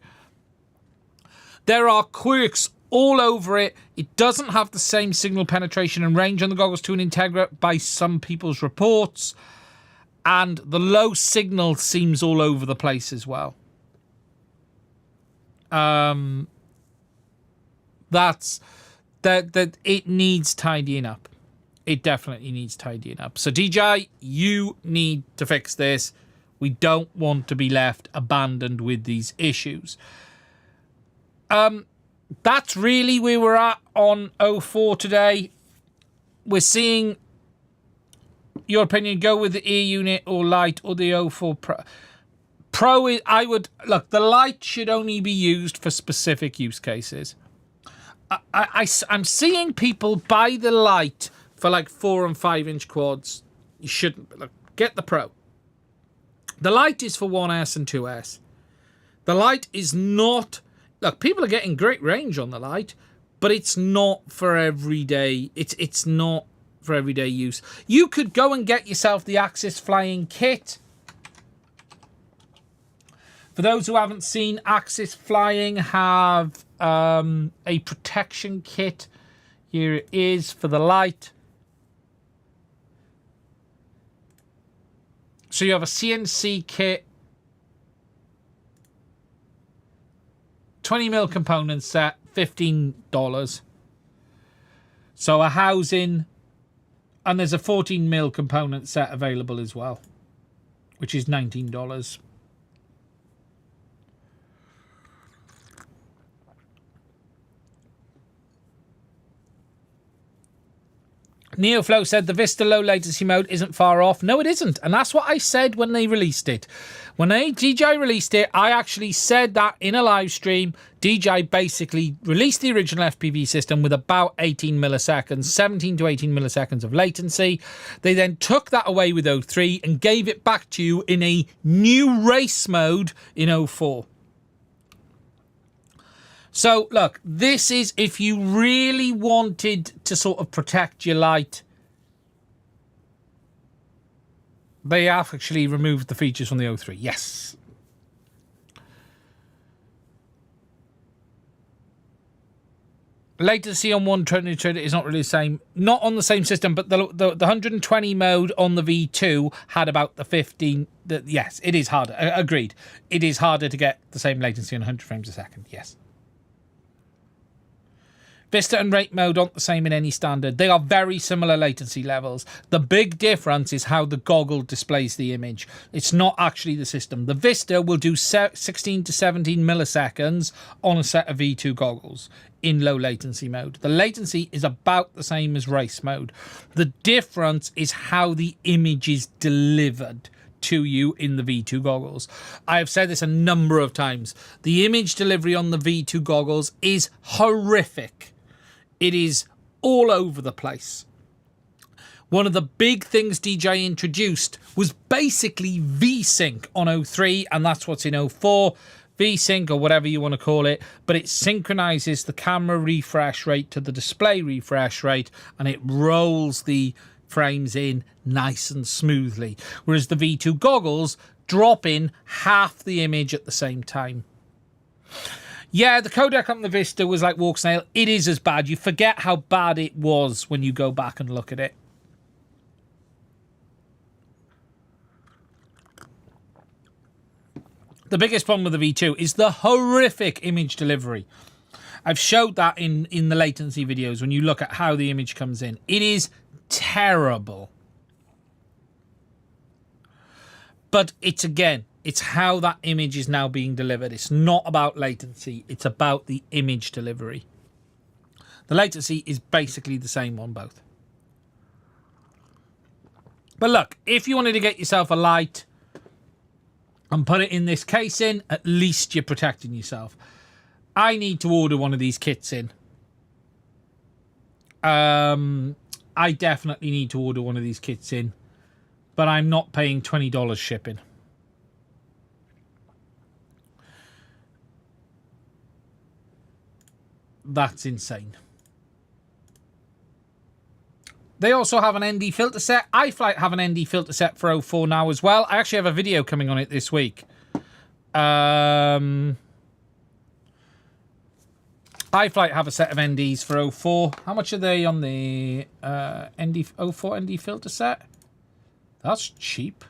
Speaker 1: There are quirks all over it. It doesn't have the same signal penetration and range on the Goggles 2 and Integra by some people's reports. And the low signal seems all over the place as well. That it needs tidying up. It definitely needs tidying up. So DJI, you need to fix this. We don't want to be left abandoned with these issues. That's really where we're at on O4 today. We're seeing your opinion go with the ear unit or light or the O4 Pro. I would look, the light should only be used for specific use cases. I'm seeing people buy the light for like 4 and 5 inch quads. You shouldn't. Look, get the Pro. The light is for 1S and 2S. The light is not. Look, people are getting great range on the light, but it's not for everyday. It's not for everyday use. You could go and get yourself the Axis Flying Kit. For those who haven't seen, Axis Flying have a protection kit. Here it is for the light. So you have a CNC kit, 20mm component set, $15. So a housing, and there's a 14mm component set available as well, which is $19. NeoFlow said the Vista low latency mode isn't far off. No, it isn't. And that's what I said when they released it. When DJI released it, I actually said that in a live stream. DJI basically released the original FPV system with about 18 milliseconds, 17 to 18 milliseconds of latency. They then took that away with O3 and gave it back to you in a new race mode in O4. So, look, this is if you really wanted to sort of protect your light. They have actually removed the features from the O3. Yes. Latency on 120 is not really the same. Not on the same system, but the 120 mode on the V2 had about the 15. Yes, it is harder. Agreed. It is harder to get the same latency on 100 frames a second. Yes. Vista and rate mode aren't the same in any standard. They are very similar latency levels. The big difference is how the goggle displays the image. It's not actually the system. The Vista will do 16 to 17 milliseconds on a set of V2 goggles in low latency mode. The latency is about the same as race mode. The difference is how the image is delivered to you in the V2 goggles. I have said this a number of times. The image delivery on the V2 goggles is horrific. It is all over the place. One of the big things DJI introduced was basically V-Sync on O3, and that's what's in O4. V-Sync, or whatever you want to call it, but it synchronizes the camera refresh rate to the display refresh rate, and it rolls the frames in nice and smoothly. Whereas the V2 goggles drop in half the image at the same time. Yeah, the codec on the Vista was like walk snail. It is as bad. You forget how bad it was when you go back and look at it. The biggest problem with the V2 is the horrific image delivery. I've showed that in the latency videos when you look at how the image comes in. It is terrible. But it's how that image is now being delivered. It's not about latency. It's about the image delivery. The latency is basically the same on both. But look, if you wanted to get yourself a light and put it in this casing, at least you're protecting yourself. I need to order one of these kits in. I definitely need to order one of these kits in. But I'm not paying $20 shipping. That's insane. They also have an ND filter set. iFlight have an ND filter set for O4 now as well. I actually have a video coming on it this week. iFlight have a set of NDs for O4. How much are they on the O4 ND filter set? That's cheap.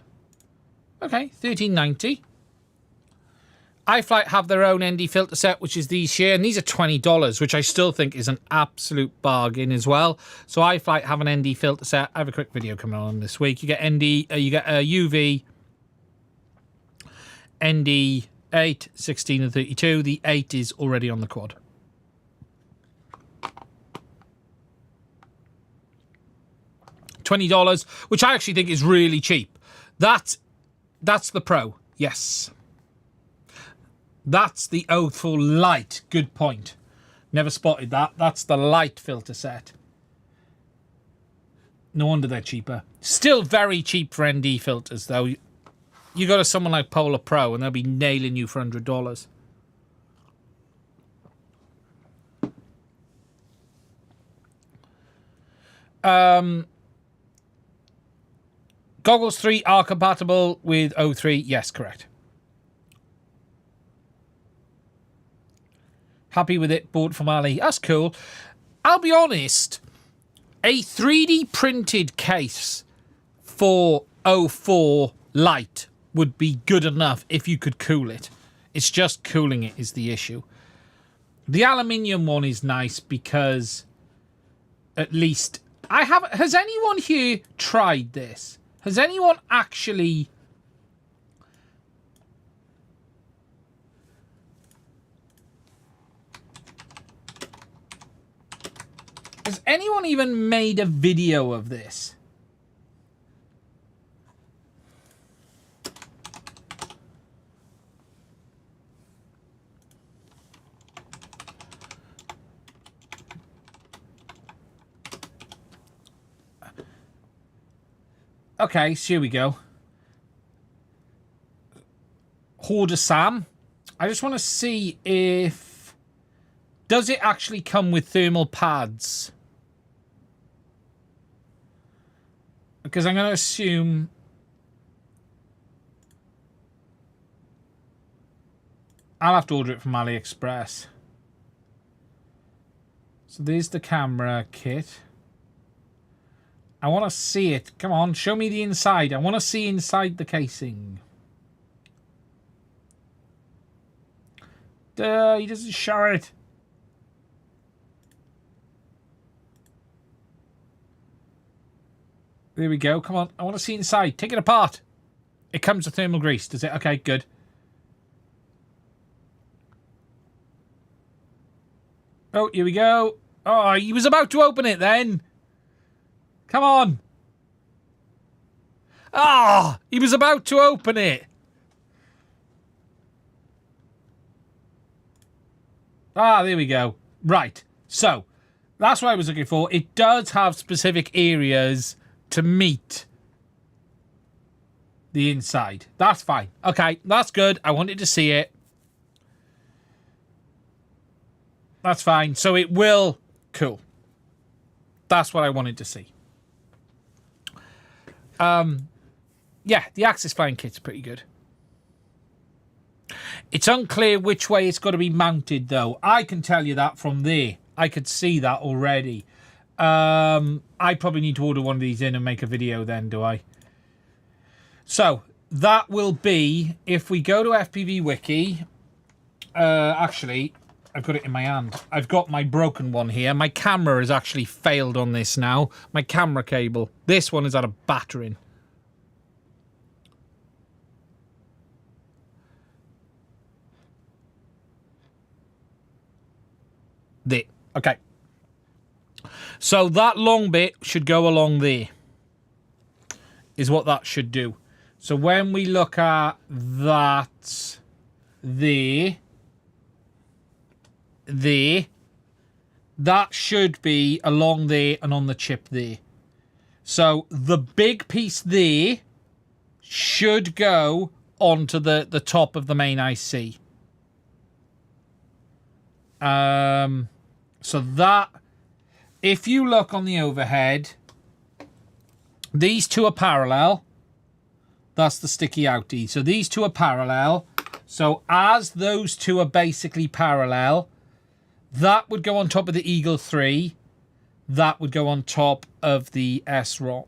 Speaker 1: Okay, $13.90. iFlight have their own ND filter set, which is these here, and these are $20, which I still think is an absolute bargain as well. So iFlight have an ND filter set. I have a quick video coming on this week. You get you get a UV, ND 8, 16 and 32. The 8 is already on the quad. $20, which I actually think is really cheap. That's the Pro, yes. That's the O4 Lite. Good point. Never spotted that. That's the Lite filter set. No wonder they're cheaper. Still very cheap for ND filters, though. You go to someone like Polar Pro, and they'll be nailing you for $100. Goggles 3 are compatible with O3. Yes, correct. Happy with it. Bought from Ali. That's cool. I'll be honest. A 3D printed case for O4 Lite would be good enough if you could cool it. It's just cooling it is the issue. The aluminium one is nice because at least I have. Has anyone here tried this? Has anyone actually... Has anyone even made a video of this? Okay, so here we go. Hoarder Sam. I just want to see if... Does it actually come with thermal pads? Because I'm going to assume... I'll have to order it from AliExpress. So there's the camera kit. I want to see it. Come on, show me the inside. I want to see inside the casing. He doesn't show it. There we go. Come on. I want to see inside. Take it apart. It comes with thermal grease, does it? Okay, good. Oh, here we go. Oh, he was about to open it then. Come on. Ah, he was about to open it. Ah, there we go. Right. So, that's what I was looking for. It does have specific areas to meet the inside. That's fine. Okay, that's good. I wanted to see it. That's fine. So it will... Cool. That's what I wanted to see. Yeah, the Axis flying kit's pretty good. It's unclear which way it's got to be mounted, though. I can tell you that from there. I could see that already. I probably need to order one of these in and make a video then, do I? So, that will be, if we go to FPV Wiki, actually, I've got it in my hand. I've got my broken one here. My camera has actually failed on this now. My camera cable. This one is out of battering. There. Okay. So that long bit should go along there. Is what that should do. So when we look at that there, that should be along there and on the chip there. So the big piece there should go onto the top of the main IC. So that, if you look on the overhead, these two are parallel. That's the sticky outie. So these two are parallel. So as those two are basically parallel, that would go on top of the Eagle 3. That would go on top of the S1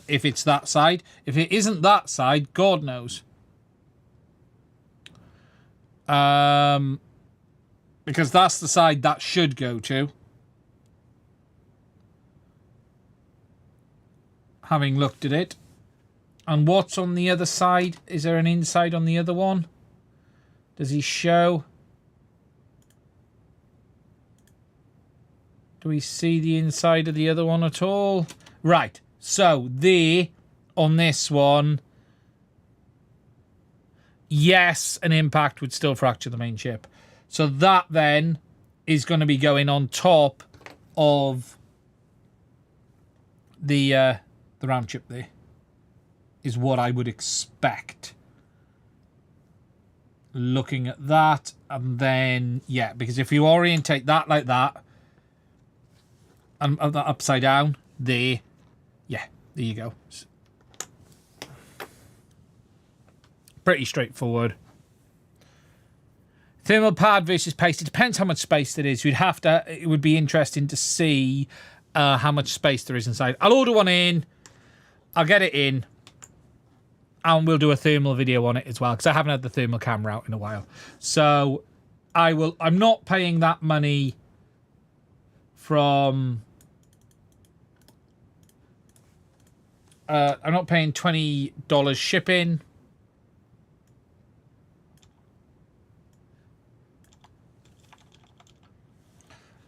Speaker 1: if it's that side. If it isn't that side, God knows. Because that's the side that should go to. Having looked at it. And what's on the other side? Is there an inside on the other one? Does he show? Do we see the inside of the other one at all? Right. So, there, on this one, yes, an impact would still fracture the main chip. So that then is going to be going on top of the round chip there. Is what I would expect. Looking at that, and then, yeah, because if you orientate that like that, and that upside down, there, yeah, there you go. Pretty straightforward. Thermal pad versus paste. It depends how much space there is. You'd have to. It would be interesting to see how much space there is inside. I'll order one in. I'll get it in, and we'll do a thermal video on it as well because I haven't had the thermal camera out in a while. So I will. I'm not paying that money from. I'm not paying $20 shipping.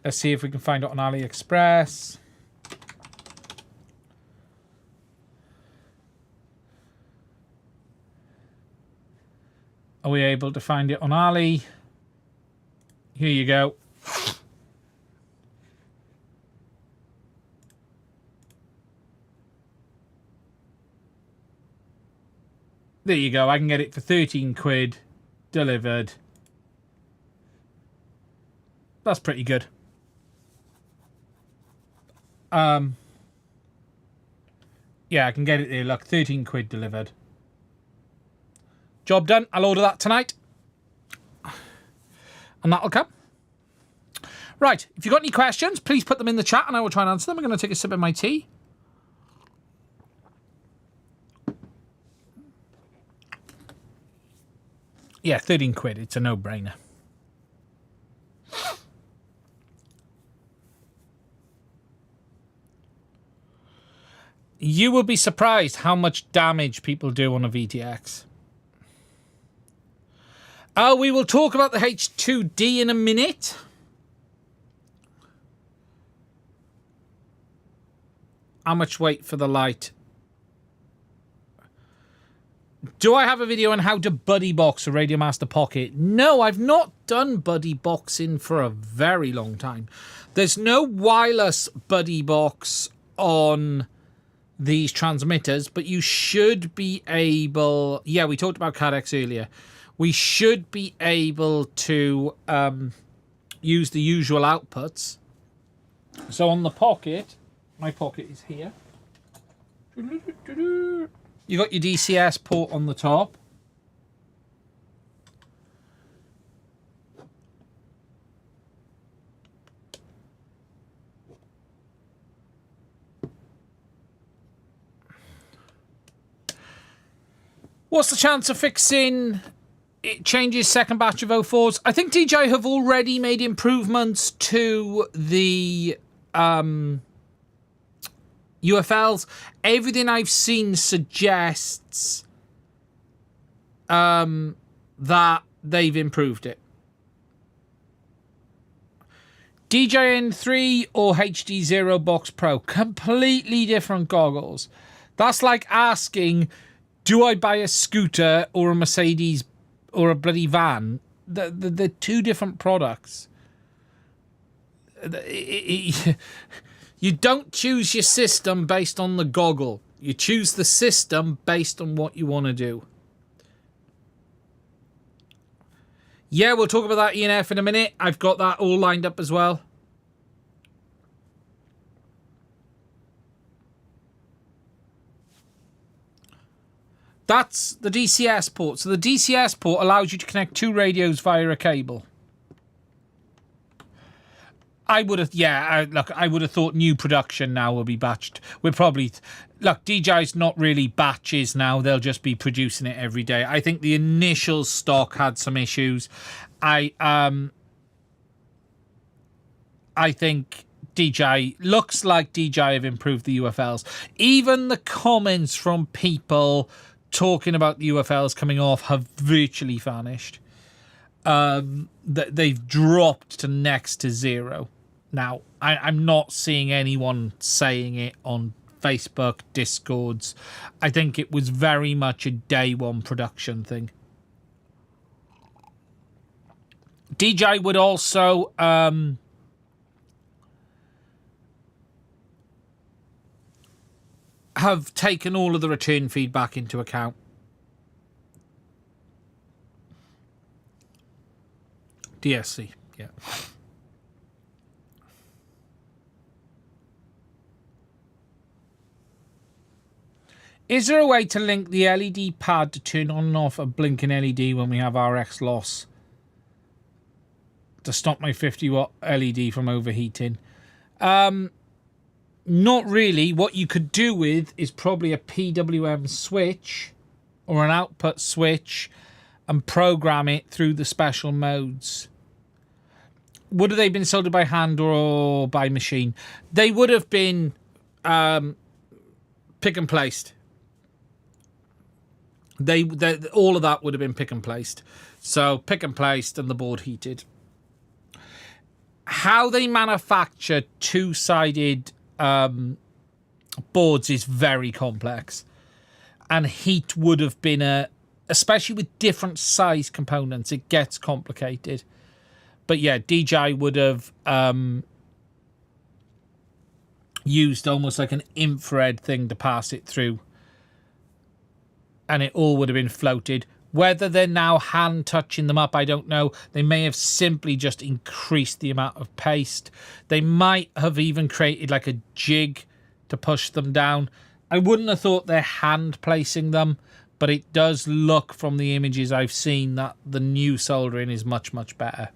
Speaker 1: Let's see if we can find it on AliExpress. Are we able to find it on Ali? Here you go. There you go. I can get it for 13 quid delivered. That's pretty good. Yeah, I can get it there. Look, 13 quid delivered. Job done. I'll order that tonight. And that'll come. Right. If you've got any questions, please put them in the chat and I will try and answer them. I'm going to take a sip of my tea. Yeah, 13 quid. It's a no-brainer. You will be surprised how much damage people do on a VTX. We will talk about the H2D in a minute. How much weight for the light? Do I have a video on how to buddy box a Radiomaster Pocket? No, I've not done buddy boxing for a very long time. There's no wireless buddy box on these transmitters, but you should be able... Yeah, we talked about CADX earlier. We should be able to use the usual outputs. So on the Pocket, my Pocket is here. You got your DCS port on the top. What's the chance of fixing it changes second batch of O4s? I think DJI have already made improvements to the UFLs. Everything I've seen suggests that they've improved it. DJI N3 or HD Zero Box Pro, completely different goggles. That's like asking, do I buy a scooter or a Mercedes or a bloody van? They're two different products. You don't choose your system based on the goggle. You choose the system based on what you want to do. Yeah, we'll talk about that ENF in a minute. I've got that all lined up as well. That's the DCS port. So the DCS port allows you to connect two radios via a cable. I would have, yeah, look, I would have thought new production now will be batched. We're probably, look, DJI's not really batches now. They'll just be producing it every day. I think the initial stock had some issues. I think DJI, looks like DJI have improved the UFLs. Even the comments from people talking about the UFLs coming off have virtually vanished. They've dropped to next to zero. Now, I'm not seeing anyone saying it on Facebook, Discords. I think it was very much a day one production thing. DJI would also have taken all of the return feedback into account. DSC, yeah. Is there a way to link the LED pad to turn on and off a blinking LED when we have RX loss to stop my 50-watt LED from overheating? Not really. What you could do with is probably a PWM switch or an output switch and program it through the special modes. Would have they been soldered by hand or by machine? They would have been pick and placed. All of that would have been pick and placed. So pick and placed and the board heated. How they manufacture two-sided boards is very complex. And heat would have been especially with different size components, it gets complicated. But yeah, DJI would have used almost like an infrared thing to pass it through. and it all would have been floated. Whether they're now hand touching them up, I don't know. They may have simply just increased the amount of paste. They might have even created like a jig to push them down. I wouldn't have thought they're hand placing them, but it does look from the images I've seen that the new soldering is much, much better.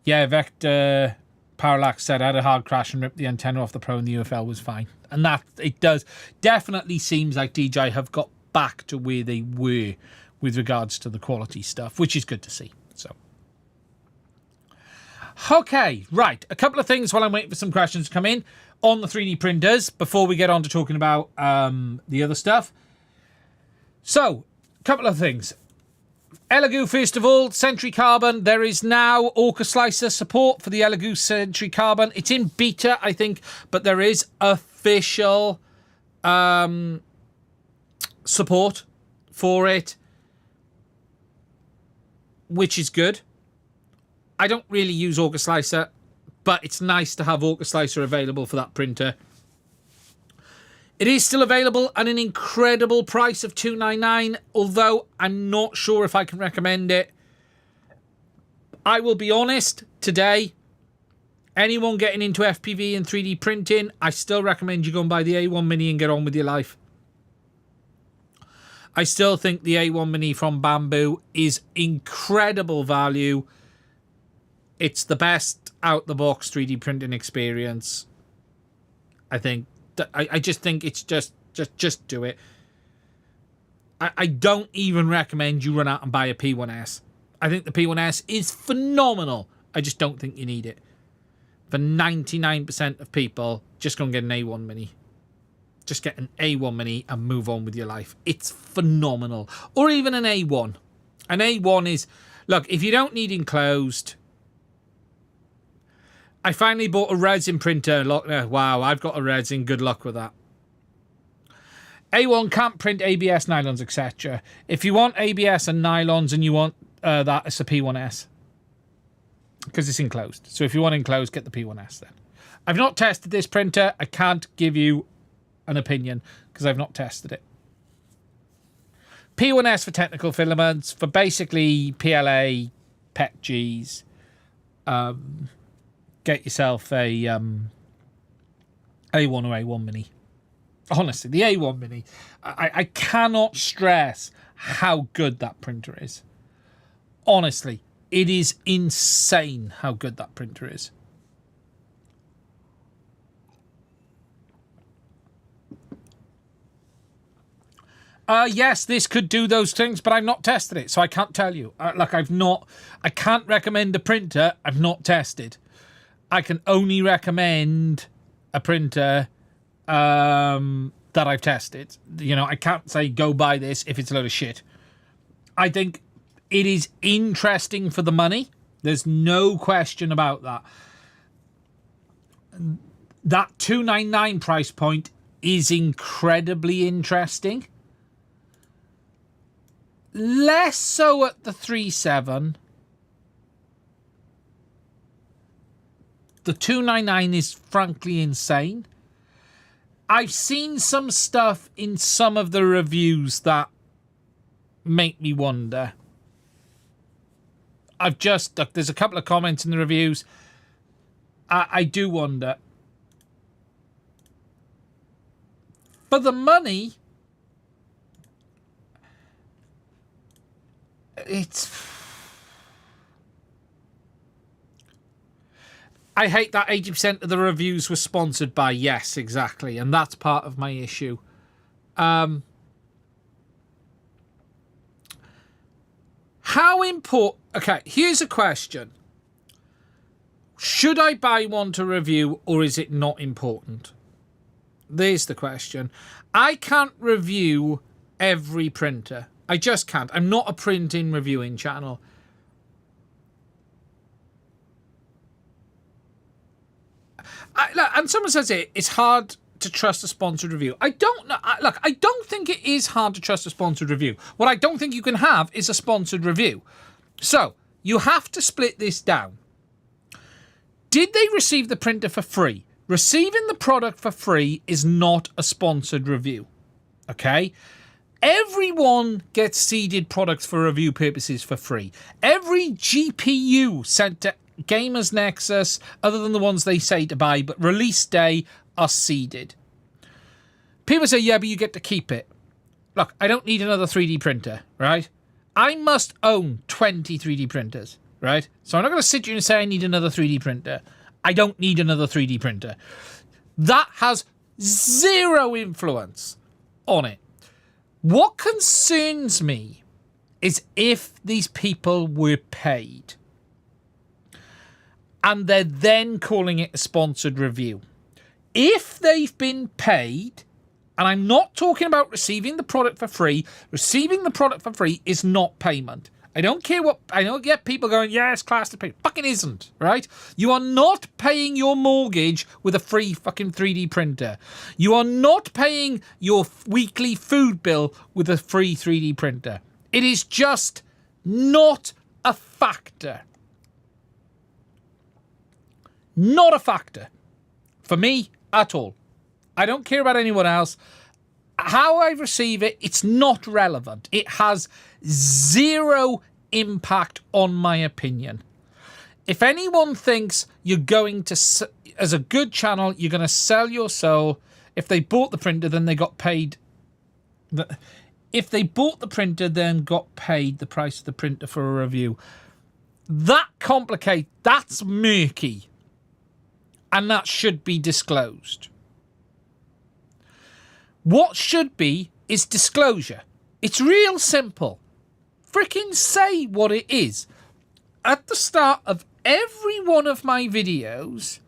Speaker 1: Yeah, Vector Parallax said I had a hard crash and ripped the antenna off the Pro and the UFL was fine. And that, it does, definitely seems like DJI have got back to where they were with regards to the quality stuff, which is good to see. So, okay, right. A couple of things while I'm waiting for some questions to come in on the 3D printers before we get on to talking about the other stuff. So, a couple of things. Elegoo, first of all, Sentry Carbon. There is now Orca Slicer support for the Elegoo Sentry Carbon. It's in beta, I think, but there is official support for it, which is good. I don't really use Orca Slicer, but it's nice to have Orca Slicer available for that printer. It is still available at an incredible price of $299, although I'm not sure if I can recommend it. I will be honest, today, anyone getting into FPV and 3D printing, I still recommend you go and buy the A1 Mini and get on with your life. I still think the A1 Mini from Bamboo is incredible value. It's the best out-the-box 3D printing experience, I think. I just think it's just do it. I don't even recommend you run out and buy a P1S. I think the P1S is phenomenal. I just don't think you need it. For 99% of people, just go and get an A1 Mini. Just get an A1 Mini and move on with your life. It's phenomenal. Or even an A1. An A1 is... Look, if you don't need enclosed... I finally bought a resin printer. Wow, I've got a resin. Good luck with that. A1 can't print ABS, nylons, etc. If you want ABS and nylons and you want that, it's a P1S. Because it's enclosed. So if you want enclosed, get the P1S then. I've not tested this printer. I can't give you an opinion because I've not tested it. P1S for technical filaments, for basically PLA, PETGs, get yourself a A1 or A1 Mini. Honestly, the A1 Mini, I cannot stress how good that printer is. Honestly, it is insane how good that printer is. Yes, this could do those things, but I've not tested it, so I can't tell you. I can't recommend a printer I've not tested. I can only recommend a printer that I've tested. You know, I can't say go buy this if it's a load of shit. I think it is interesting for the money. There's no question about that. That $299 price point is incredibly interesting. Less so at the 3.7. The $299 is frankly insane. I've seen some stuff in some of the reviews that make me wonder. There's a couple of comments in the reviews. I do wonder. For the money, it's... I hate that 80% of the reviews were sponsored by. Yes, exactly. And that's part of my issue. How important... Okay, here's a question. Should I buy one to review or is it not important? There's the question. I can't review every printer. I just can't. I'm not a printing reviewing channel. And someone says it's hard to trust a sponsored review. I don't know. Look, I don't think it is hard to trust a sponsored review. What I don't think you can have is a sponsored review. So, you have to split this down. Did they receive the printer for free? Receiving the product for free is not a sponsored review. Okay? Everyone gets seeded products for review purposes for free. Every GPU sent to Gamers Nexus, other than the ones they say to buy, but release day, are seeded. People say, yeah, but you get to keep it. Look, I don't need another 3D printer, right? I must own 20 3D printers, right? So I'm not going to sit here and say I need another 3D printer. I don't need another 3D printer. That has zero influence on it. What concerns me is if these people were paid and they're then calling it a sponsored review. If they've been paid, and I'm not talking about receiving the product for free, receiving the product for free is not payment. I don't care what, I don't get people going, yeah, it's classed as payment. Fucking isn't, right? You are not paying your mortgage with a free fucking 3D printer. You are not paying your weekly food bill with a free 3D printer. It is just not a factor. Not a factor. For me, at all. I don't care about anyone else. How I receive it, it's not relevant. It has zero impact on my opinion. If anyone thinks you're going to, as a good channel, you're going to sell your soul, if they bought the printer, then they got paid. If they bought the printer, then got paid the price of the printer for a review. That's murky. And that should be disclosed. What should be is disclosure. It's real simple. Freaking say what it is. At the start of every one of my videos,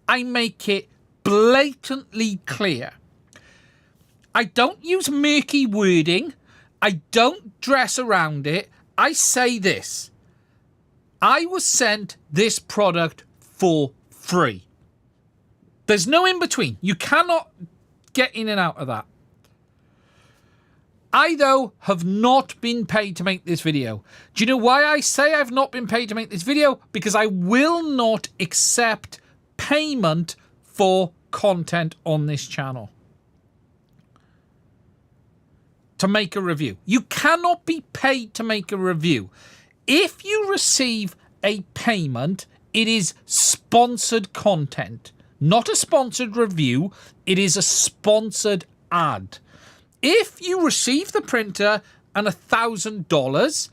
Speaker 1: I make it blatantly clear. I don't use murky wording. I don't dress around it. I say this. I was sent this product for free. There's no in between. You cannot get in and out of that. I, though, have not been paid to make this video. Do you know why I say I've not been paid to make this video? Because I will not accept payment for content on this channel. To make a review. You cannot be paid to make a review. If you receive a payment, it is sponsored content. Not a sponsored review, it is a sponsored ad. If you receive the printer and $1,000,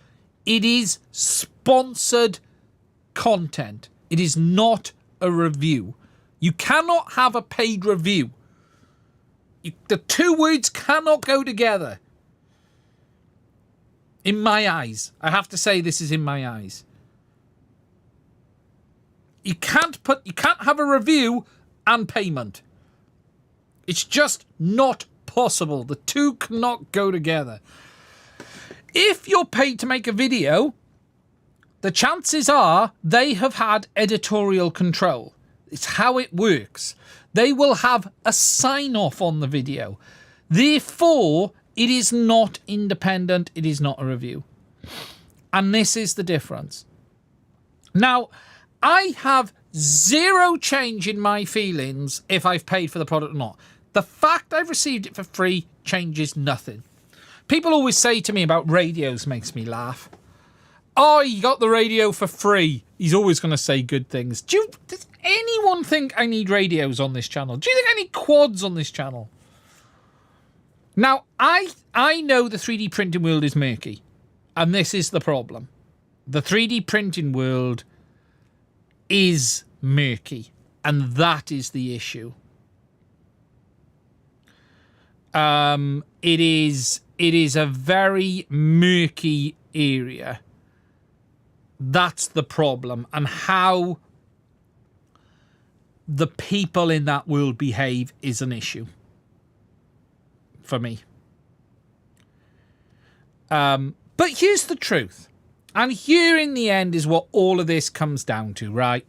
Speaker 1: it is sponsored content. It is not a review. You cannot have a paid review. The two words cannot go together. In my eyes. I have to say this is in my eyes. You can't have a review and payment. It's just not possible. The two cannot go together. If you're paid to make a video, the chances are they have had editorial control. It's how it works. They will have a sign-off on the video. Therefore, it is not independent. It is not a review. And this is the difference. Now, I have zero change in my feelings if I've paid for the product or not. The fact I've received it for free changes nothing. People always say to me about radios makes me laugh. Oh, you got the radio for free. He's always going to say good things. Does anyone think I need radios on this channel? Do you think I need quads on this channel? Now, I know the 3D printing world is murky. And this is the problem. The 3D printing world is murky, and that is the issue. It is a very murky area. That's the problem, and how the people in that world behave is an issue for me. But here's the truth. And here in the end is what all of this comes down to, right?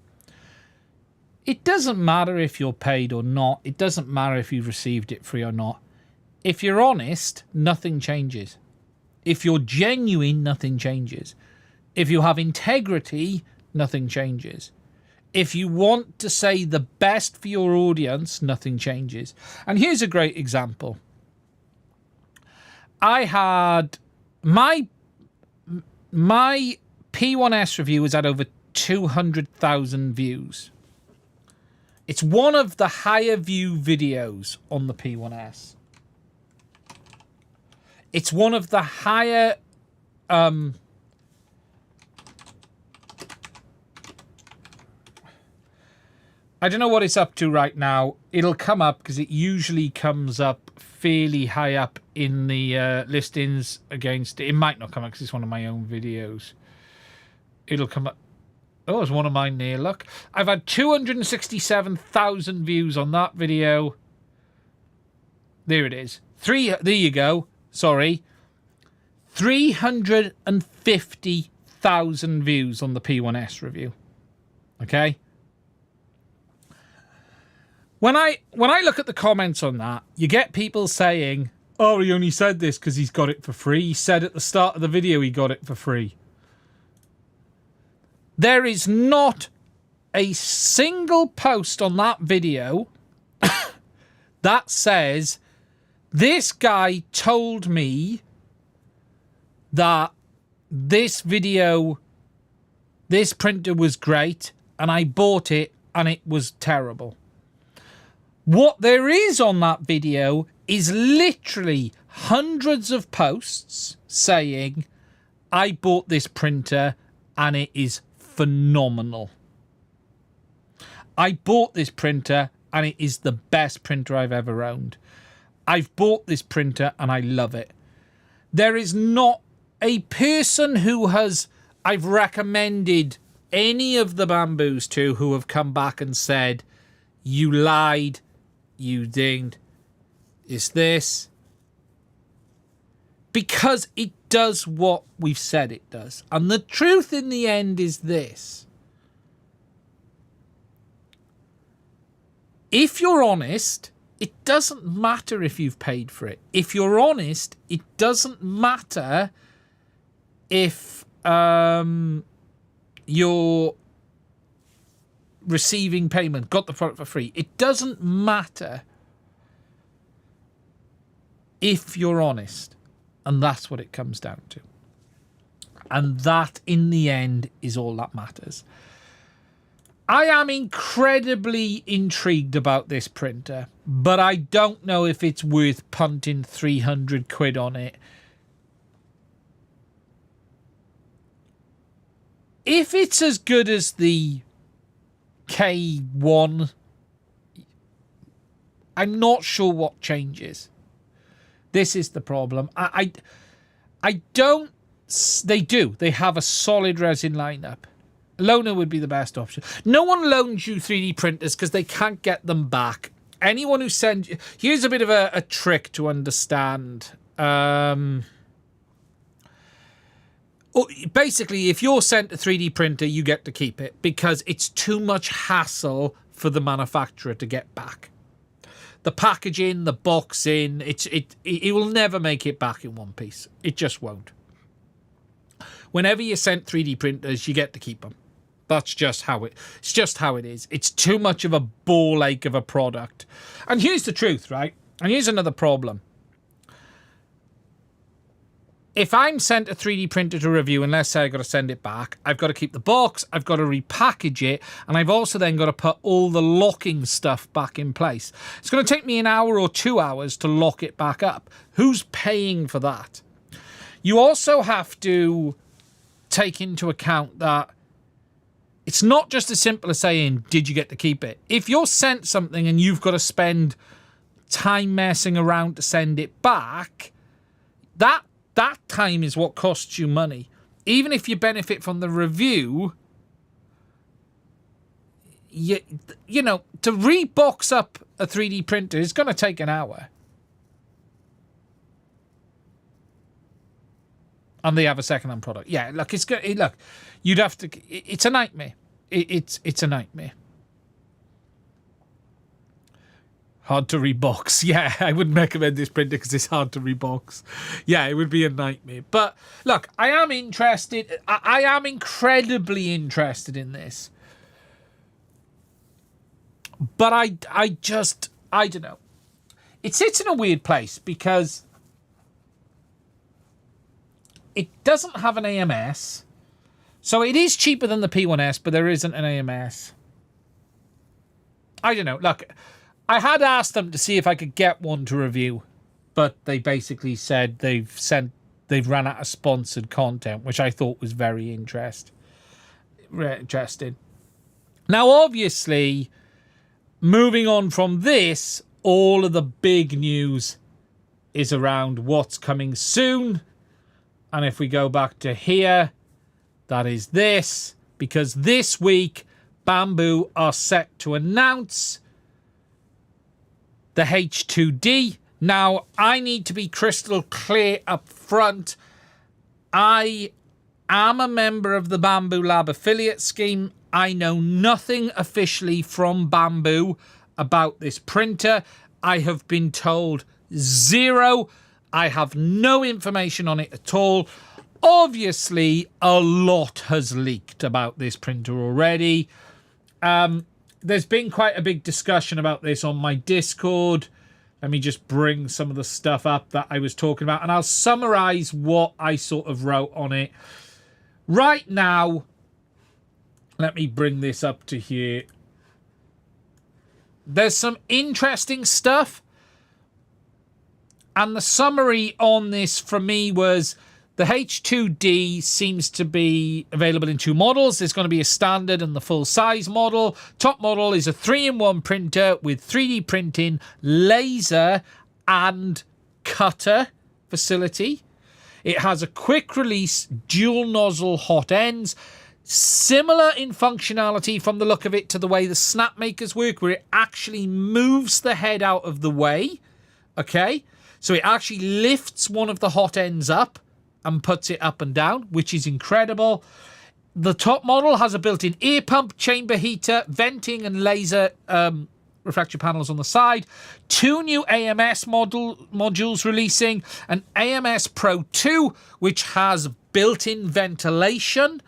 Speaker 1: It doesn't matter if you're paid or not. It doesn't matter if you've received it free or not. If you're honest, nothing changes. If you're genuine, nothing changes. If you have integrity, nothing changes. If you want to say the best for your audience, nothing changes. And here's a great example. I had my P1S review is at over 200,000 views. It's one of the higher view videos on the P1S. It's one of the higher I don't know what it's up to right now. It'll come up because it usually comes up fairly high up in the listings against it. It might not come up because it's one of my own videos. It'll come up. Oh, it's one of mine there. Look, I've had 267,000 views on that video. There it is. There you go. Sorry. 350,000 views on the P1S review. Okay. When I look at the comments on that, you get people saying, oh, he only said this because he's got it for free. He said at the start of the video he got it for free. There is not a single post on that video that says, this guy told me that this printer was great and I bought it and it was terrible. What there is on that video is literally hundreds of posts saying, I bought this printer and it is phenomenal. I bought this printer and it is the best printer I've ever owned. I've bought this printer and I love it. There is not a person who I've recommended any of the Bamboos to who have come back and said, you lied. You dinged. Is this? Because it does what we've said it does. And the truth in the end is this. If you're honest, it doesn't matter if you've paid for it. If you're honest, it doesn't matter if you're receiving payment, got the product for free. It doesn't matter if you're honest. And that's what it comes down to. And that, in the end, is all that matters. I am incredibly intrigued about this printer, but I don't know if it's worth punting 300 quid on it. If it's as good as the K1, I'm not sure what changes. This is the problem. I don't. They have a solid resin lineup. Loaner would be the best option. No one loans you 3D printers because they can't get them back. Anyone who sends you, here's a bit of a trick to understand. Basically, if you're sent a 3D printer, you get to keep it because it's too much hassle for the manufacturer to get back. The packaging, the boxing, it will never make it back in one piece. It just won't. Whenever you sent 3D printers, you get to keep them. It's just how it is. It's too much of a ball ache of a product. And here's the truth, right? And here's another problem. If I'm sent a 3D printer to review, and let's say I've got to send it back, I've got to keep the box, I've got to repackage it, and I've also then got to put all the locking stuff back in place. It's going to take me an hour or 2 hours to lock it back up. Who's paying for that? You also have to take into account that it's not just as simple as saying, did you get to keep it? If you're sent something and you've got to spend time messing around to send it back, that time is what costs you money. Even if you benefit from the review, you know, to rebox up a 3D printer is going to take an hour. And they have a second-hand product. Yeah, look, it's good. Look, you'd have to. It's a nightmare. It's a nightmare. Hard to rebox. Yeah, I wouldn't recommend this printer because it's hard to rebox. Yeah, it would be a nightmare. But look, I am interested. I am incredibly interested in this. But I don't know. It sits in a weird place because it doesn't have an AMS. So it is cheaper than the P1S, but there isn't an AMS. I don't know. Look, I had asked them to see if I could get one to review, but they basically said they've run out of sponsored content, which I thought was very interesting. Now, obviously, moving on from this, all of the big news is around what's coming soon. And if we go back to here, that is this, because this week, Bambu are set to announce the H2D. Now, I need to be crystal clear up front. I am a member of the Bambu Lab affiliate scheme. I know nothing officially from Bambu about this printer. I have been told zero. I have no information on it at all. Obviously, a lot has leaked about this printer already. There's been quite a big discussion about this on my Discord. Let me just bring some of the stuff up that I was talking about, and I'll summarize what I sort of wrote on it. Right now, let me bring this up to here. There's some interesting stuff. And the summary on this for me was the H2D seems to be available in two models. There's going to be a standard and the full-size model. Top model is a 3-in-1 printer with 3D printing, laser, and cutter facility. It has a quick-release dual-nozzle hot ends, similar in functionality from the look of it to the way the snap makers work, where it actually moves the head out of the way. Okay? So it actually lifts one of the hot ends up and puts it up and down, which is incredible. The top model has a built-in air pump, chamber heater, venting and laser refractor panels on the side. 2 new AMS modules releasing. An AMS Pro 2, which has built-in ventilation.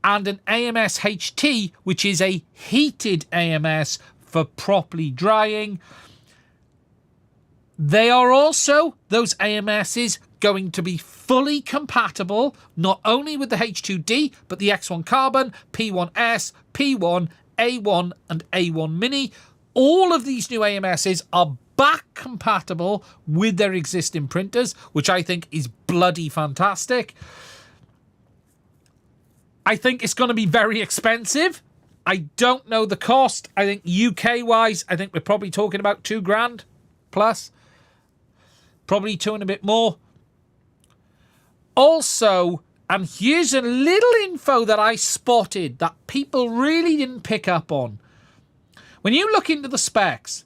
Speaker 1: And an AMS HT, which is a heated AMS for properly drying. They are also, those AMSs, going to be fully compatible, not only with the H2D, but the X1 Carbon, P1S, P1, A1, and A1 Mini. All of these new AMSs are back compatible with their existing printers, which I think is bloody fantastic. I think it's going to be very expensive. I don't know the cost. I think UK-wise, I think we're probably talking about $2,000 plus. Probably 2 and a bit more. Also, and here's a little info that I spotted that people really didn't pick up on. When you look into the specs,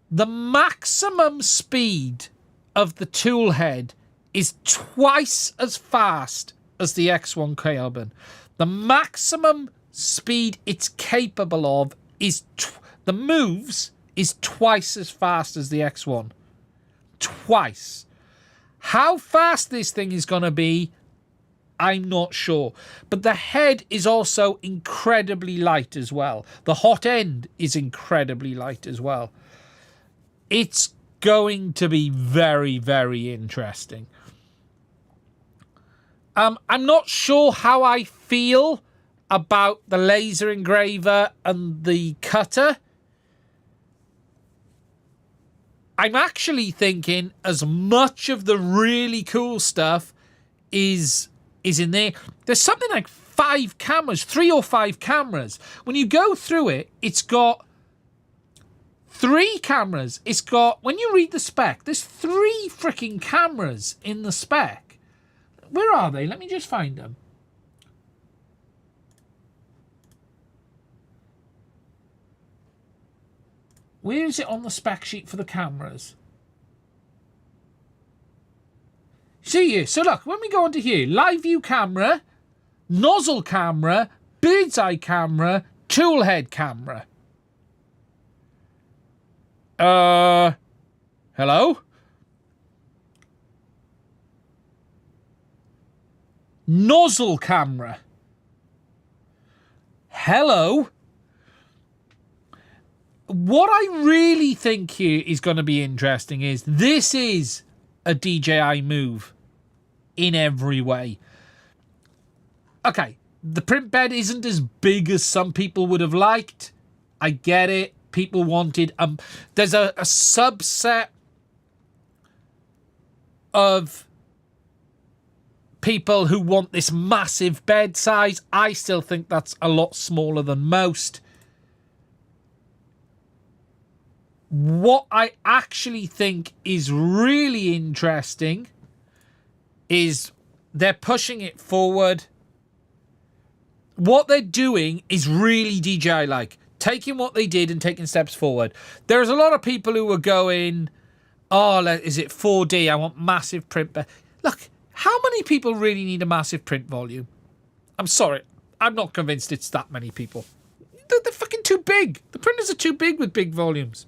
Speaker 1: the maximum speed of the tool head is twice as fast as the X1 Carbon. The maximum speed it's capable of is the moves is twice as fast as the X1. Twice. How fast this thing is going to be, I'm not sure. But the head is also incredibly light as well. The hot end is incredibly light as well. It's going to be very, very interesting. I'm not sure how I feel about the laser engraver and the cutter. I'm actually thinking as much of the really cool stuff is in there. There's something like 5 cameras, 3 or 5 cameras. When you go through it, it's got 3 cameras. It's got, when you read the spec, there's 3 freaking cameras in the spec. Where are they? Let me just find them. Where is it on the spec sheet for the cameras? See here. So look, when we go onto here, live view camera, nozzle camera, bird's eye camera, tool head camera. Hello? Nozzle camera. Hello? what I really think here is going to be interesting is this is a DJI move in every way. Okay, the print bed isn't as big as some people would have liked. I get it. People wanted... there's a subset of people who want this massive bed size. I still think that's a lot smaller than most. What I actually think is really interesting is they're pushing it forward. What they're doing is really DJI-like. Taking what they did and taking steps forward. There's a lot of people who are going, oh, is it 4D? I want massive print. Look, how many people really need a massive print volume? I'm sorry. I'm not convinced it's that many people. They're fucking too big. The printers are too big with big volumes.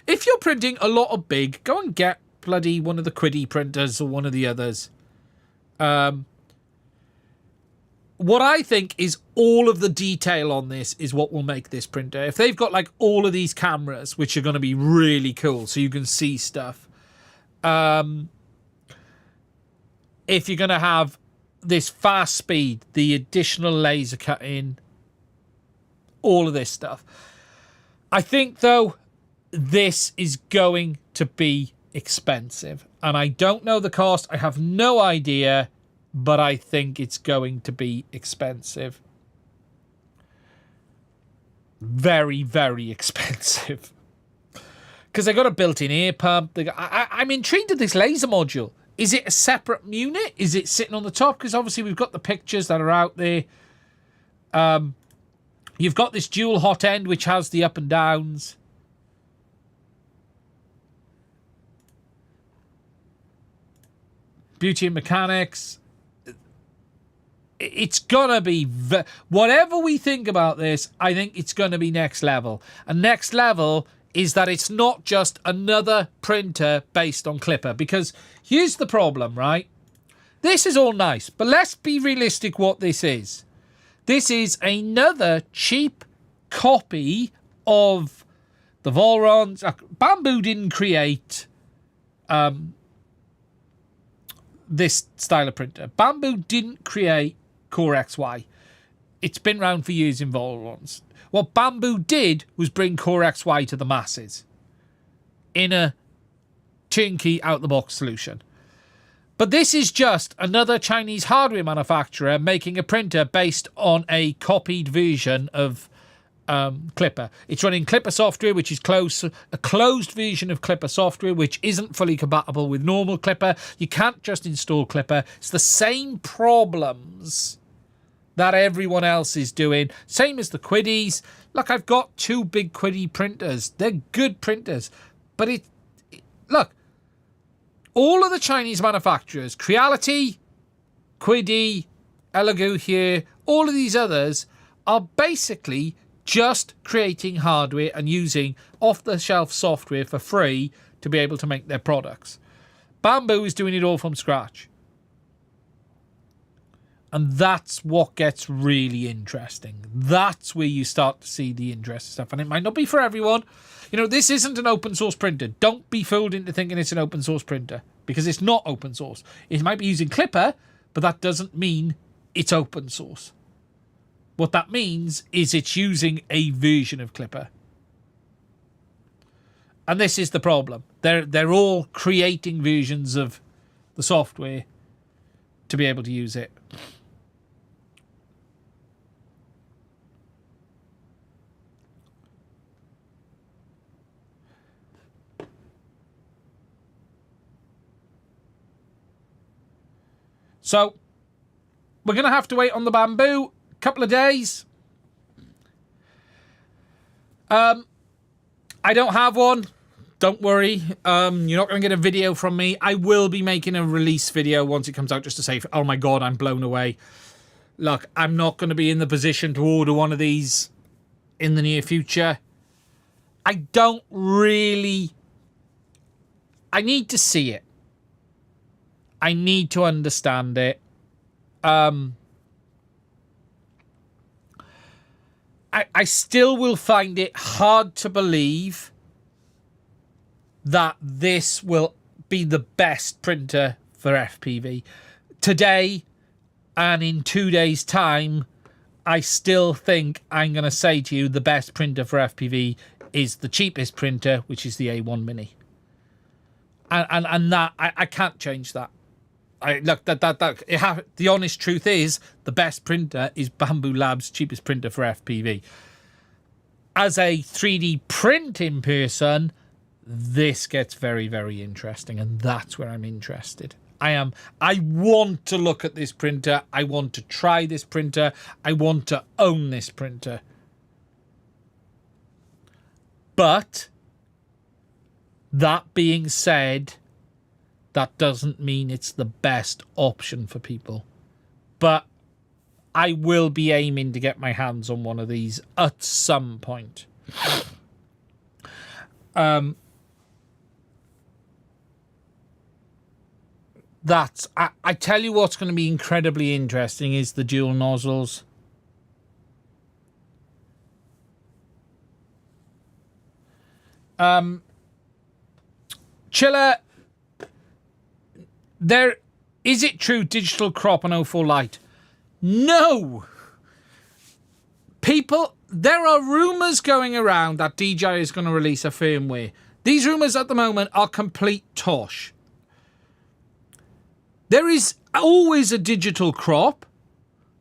Speaker 1: If you're printing a lot of big, go and get bloody one of the Quiddy printers or one of the others. What I think is all of the detail on this is what will make this printer. If they've got like all of these cameras, which are going to be really cool, so you can see stuff. If you're going to have this fast speed, the additional laser cutting, all of this stuff. I think, though, this is going to be expensive. And I don't know the cost. I have no idea. But I think it's going to be expensive. Very, very expensive. Because they got a built-in air pump. I'm intrigued at this laser module. Is it a separate unit? Is it sitting on the top? Because obviously we've got the pictures that are out there. You've got this dual hot end, which has the up and downs. Beauty and mechanics. It's gonna be whatever we think about this. I think it's gonna be next level. And next level is that it's not just another printer based on Clipper. Because here's the problem, right? This is all nice, but let's be realistic. What this is another cheap copy of the Volrons. Bamboo didn't create this style of printer. Bamboo didn't create Core XY. It's been around for years in Volrons. What Bamboo did was bring Core XY to the masses in a turnkey out-the-box solution. But this is just another Chinese hardware manufacturer making a printer based on a copied version of Clipper. It's running Clipper software, which is a closed version of Clipper software, which isn't fully compatible with normal Clipper. You can't just install Clipper. It's the same problems that everyone else is doing. Same as the Quiddies. Look, I've got two big Quiddy printers. They're good printers. But look, all of the Chinese manufacturers, Creality, Quiddy, Elegoo here, all of these others are basically just creating hardware and using off-the-shelf software for free to be able to make their products. Bamboo is doing it all from scratch. And that's what gets really interesting. That's where you start to see the interesting stuff. And it might not be for everyone. You know, this isn't an open source printer. Don't be fooled into thinking it's an open source printer. Because it's not open source. It might be using Clipper, but that doesn't mean it's open source. What that means is it's using a version of Clipper. And this is the problem. They're all creating versions of the software to be able to use it. So, we're going to have to wait on the Bamboo a couple of days. I don't have one. Don't worry. You're not going to get a video from me. I will be making a release video once it comes out just to say, oh my God, I'm blown away. Look, I'm not going to be in the position to order one of these in the near future. I don't really... I need to see it. I need to understand it. And I still will find it hard to believe that this will be the best printer for FPV. Today and in 2 days' time, I still think I'm going to say to you the best printer for FPV is the cheapest printer, which is the A1 Mini. And that, I can't change that. The honest truth is, the best printer is Bamboo Labs' cheapest printer for FPV. As a 3D printing person, this gets very, very interesting, and that's where I'm interested. I want to look at this printer. I want to try this printer. I want to own this printer. But that being said, that doesn't mean it's the best option for people. But I will be aiming to get my hands on one of these at some point. I tell you what's going to be incredibly interesting is the dual nozzles. Chiller, is it true digital crop on O4 Lite? No! There are rumours going around that DJI is going to release a firmware. These rumours at the moment are complete tosh. There is always a digital crop,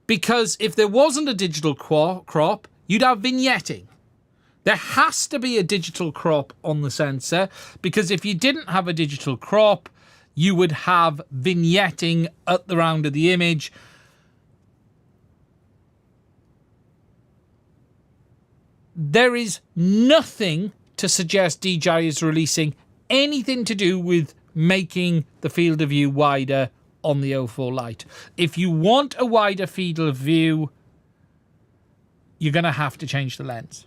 Speaker 1: because if there wasn't a digital crop, you'd have vignetting. There has to be a digital crop on the sensor, because if you didn't have a digital crop, you would have vignetting at the round of the image. There is nothing to suggest DJI is releasing anything to do with making the field of view wider on the O4 Lite. If you want a wider field of view, you're going to have to change the lens.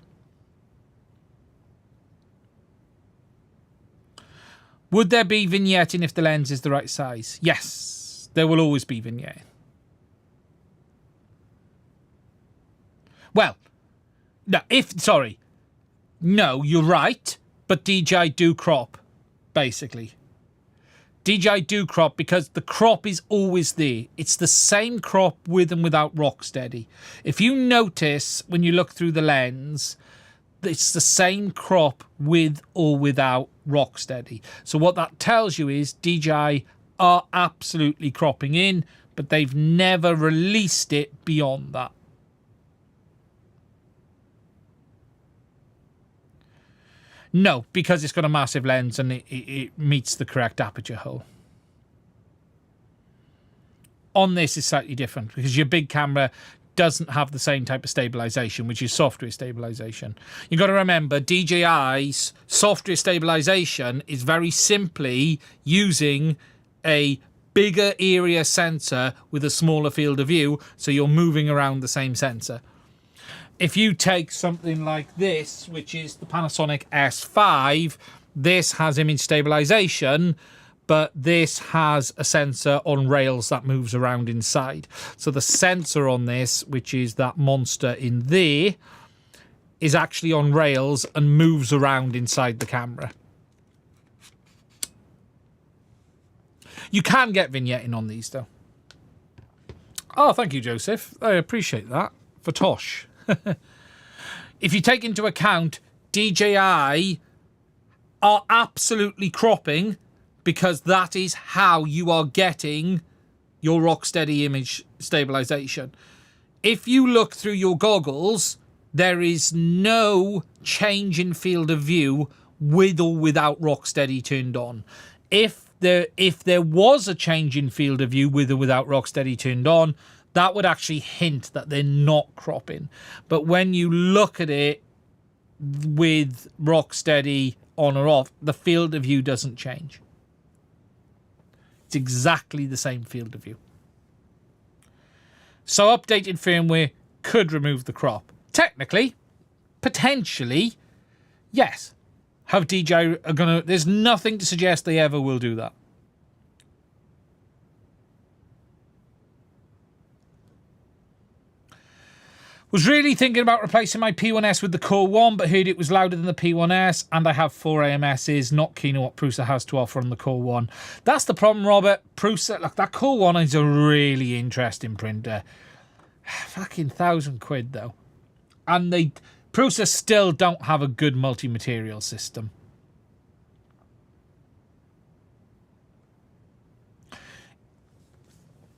Speaker 1: Would there be vignetting if the lens is the right size? Yes, there will always be vignetting. Well, no, you're right, but DJI do crop, basically. DJI do crop because the crop is always there. It's the same crop with and without Rocksteady. If you notice when you look through the lens, it's the same crop with or without Rocksteady. So what that tells you is DJI are absolutely cropping in, but they've never released it beyond that. No, because it's got a massive lens and it meets the correct aperture hole. On this is slightly different because your big camera doesn't have the same type of stabilization, which is software stabilization. You've got to remember DJI's software stabilization is very simply using a bigger area sensor with a smaller field of view, so you're moving around the same sensor. If you take something like this, which is the Panasonic S5, this has image stabilization, but this has a sensor on rails that moves around inside. So the sensor on this, which is that monster in there, is actually on rails and moves around inside the camera. You can get vignetting on these, though. Oh, thank you, Joseph. I appreciate that. For Tosh. If you take into account DJI are absolutely cropping, because that is how you are getting your Rocksteady image stabilization. If you look through your goggles, there is no change in field of view with or without Rocksteady turned on. If there was a change in field of view with or without Rocksteady turned on, that would actually hint that they're not cropping. But when you look at it with Rocksteady on or off, the field of view doesn't change. It's exactly the same field of view. So updated firmware could remove the crop. Technically, potentially, yes. How DJI are going to... There's nothing to suggest they ever will do that. Was really thinking about replacing my P1S with the Core 1, but heard it was louder than the P1S, and I have 4 AMSs. Not keen on what Prusa has to offer on the Core 1. That's the problem, Robert. Prusa, look, that Core 1 is a really interesting printer. Fucking £1,000 though. And Prusa still don't have a good multi-material system.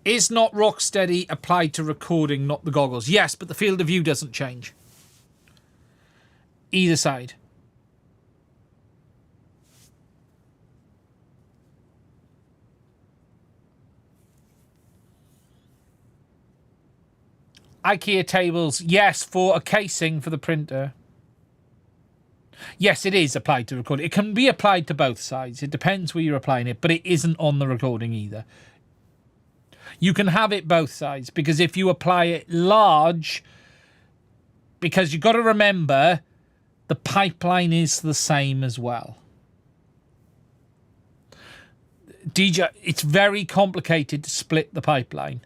Speaker 1: Is not Rocksteady applied to recording, not the goggles? Yes, but the field of view doesn't change. Either side. IKEA tables, yes, for a casing for the printer. Yes, it is applied to recording. It can be applied to both sides. It depends where you're applying it, but it isn't on the recording either. You can have it both sides, because if you apply it large, because you've got to remember the pipeline is the same as well. DJI, it's very complicated to split the pipeline.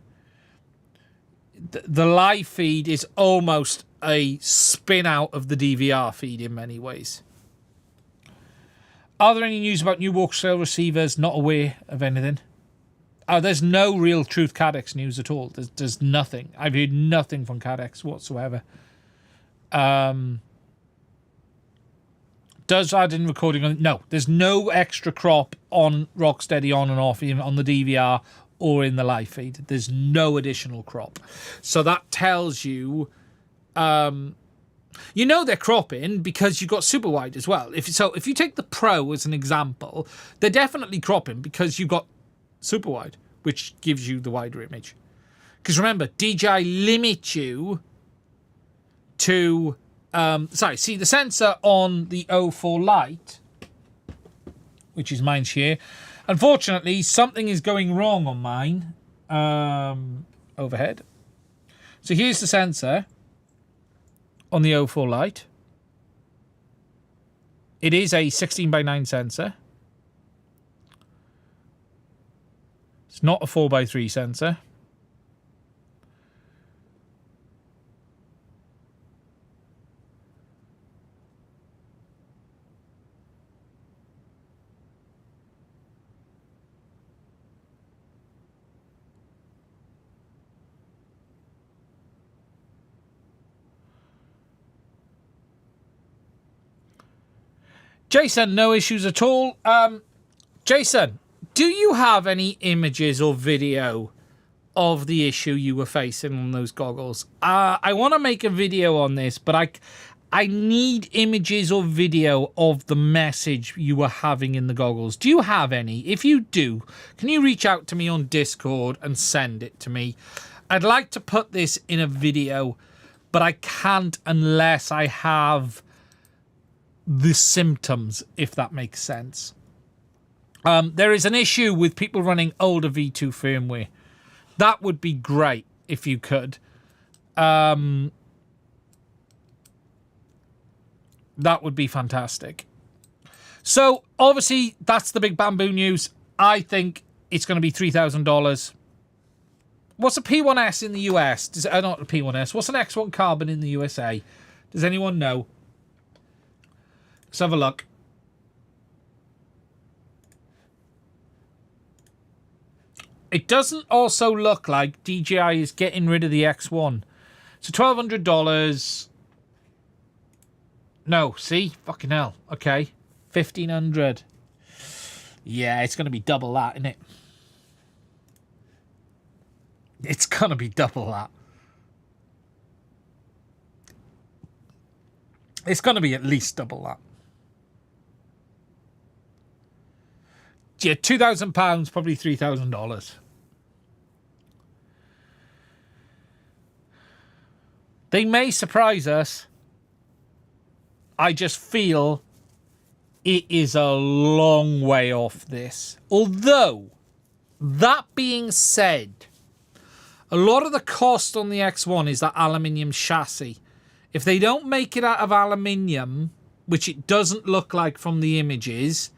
Speaker 1: The live feed is almost a spin out of the DVR feed in many ways. Are there any news about new walk-scale receivers? Not aware of anything. Oh, there's no real truth CADX news at all. There's nothing. I've heard nothing from CADX whatsoever. Does add in recording on? No, there's no extra crop on Rocksteady on and off, even on the DVR or in the live feed. There's no additional crop. So that tells you, you know they're cropping because you've got super wide as well. If you take the Pro as an example, they're definitely cropping because you've got super wide, which gives you the wider image. Because remember, DJI limits you to see the sensor on the O4 Lite, which is mine's here. Unfortunately, something is going wrong on mine overhead. So here's the sensor on the O4 Lite. It is a 16:9 sensor. It's not a 4:3 sensor. Jason, no issues at all. Jason, do you have any images or video of the issue you were facing on those goggles? I want to make a video on this, but I need images or video of the message you were having in the goggles. Do you have any? If you do, can you reach out to me on Discord and send it to me? I'd like to put this in a video, but I can't unless I have the symptoms, if that makes sense. There is an issue with people running older V2 firmware. That would be great if you could. That would be fantastic. So, obviously, that's the big bamboo news. I think it's going to be $3,000. What's a P1S in the US? Not a P1S. What's an X1 Carbon in the USA? Does anyone know? Let's have a look. It doesn't also look like DJI is getting rid of the X1. So $1,200. No, see? Fucking hell. Okay. $1,500. Yeah, it's going to be double that, isn't it? It's going to be double that. It's going to be at least double that. Yeah, £2,000, probably $3,000. They may surprise us. I just feel it is a long way off this. Although, that being said, a lot of the cost on the X1 is that aluminium chassis. If they don't make it out of aluminium, which it doesn't look like from the images,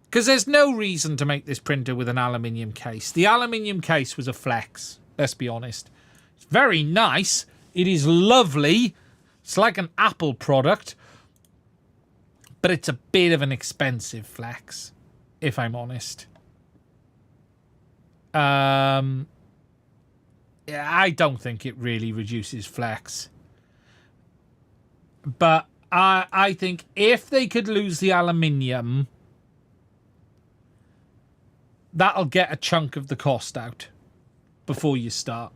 Speaker 1: because there's no reason to make this printer with an aluminium case. The aluminium case was a flex, let's be honest. It's very nice. It is lovely. It's like an Apple product. But it's a bit of an expensive flex, if I'm honest. Yeah, I don't think it really reduces flex. But I think if they could lose the aluminium, that'll get a chunk of the cost out before you start.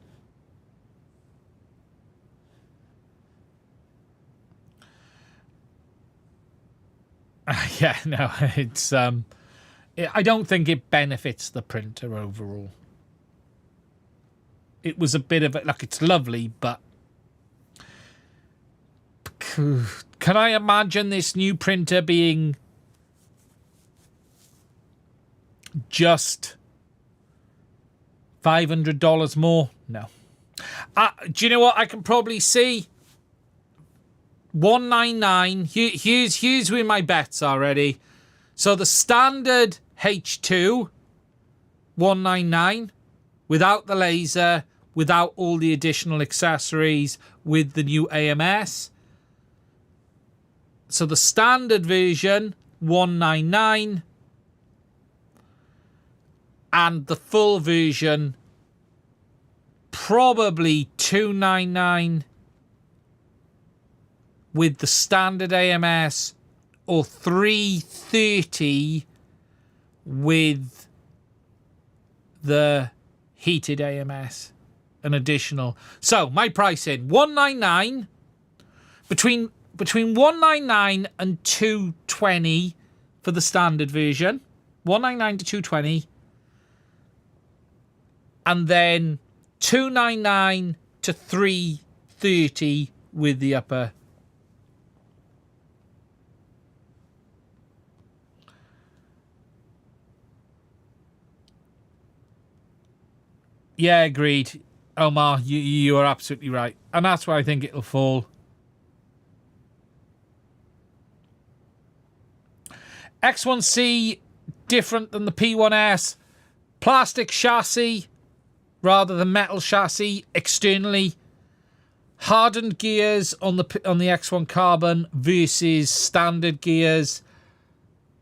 Speaker 1: Yeah, no, it's I don't think it benefits the printer overall. It was a bit of a, like, it's lovely, but can I imagine this new printer being just $500 more? No. Do you know what I can probably see? $199. Here's where my bets are already. So the standard H2, $199, without the laser, without all the additional accessories, with the new AMS. So the standard version, $199, and the full version, probably $299. With the standard AMS, or $330 with the heated AMS, an additional. So my pricing, $199, between $199 and $220 for the standard version, $199 to $220, and then $299 to $330 with the upper. Yeah, agreed. Omar, you are absolutely right. And that's why I think it'll fall. X1C, different than the P1S. Plastic chassis rather than metal chassis externally. Hardened gears on the X1 Carbon versus standard gears.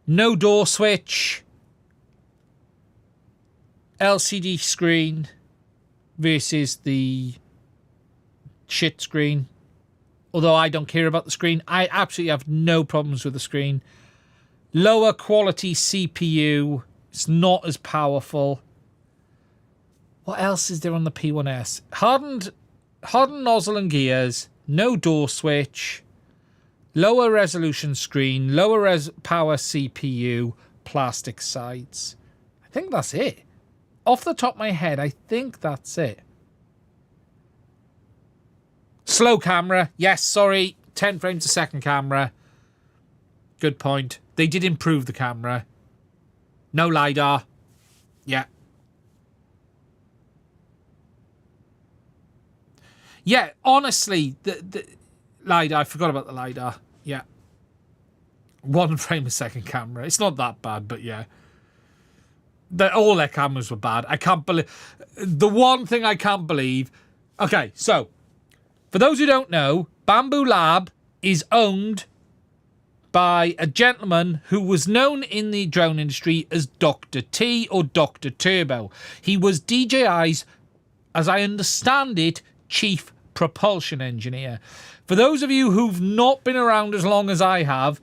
Speaker 1: No door switch. LCD screen versus the shit screen. Although I don't care about the screen. I absolutely have no problems with the screen. Lower quality CPU. It's not as powerful. What else is there on the P1S? Hardened nozzle and gears. No door switch. Lower resolution screen. Lower power CPU. Plastic sides. I think that's it. Off the top of my head, I think that's it. Slow camera. Yes, sorry. 10 frames a second camera. Good point. They did improve the camera. No LiDAR. Yeah. Yeah, honestly, the LiDAR, I forgot about the LiDAR. Yeah. 1 frame a second camera. It's not that bad, but yeah. All their cameras were bad. I can't believe... The one thing I can't believe... Okay, so, for those who don't know, Bamboo Lab is owned by a gentleman who was known in the drone industry as Dr. T or Dr. Turbo. He was DJI's, as I understand it, chief propulsion engineer. For those of you who've not been around as long as I have,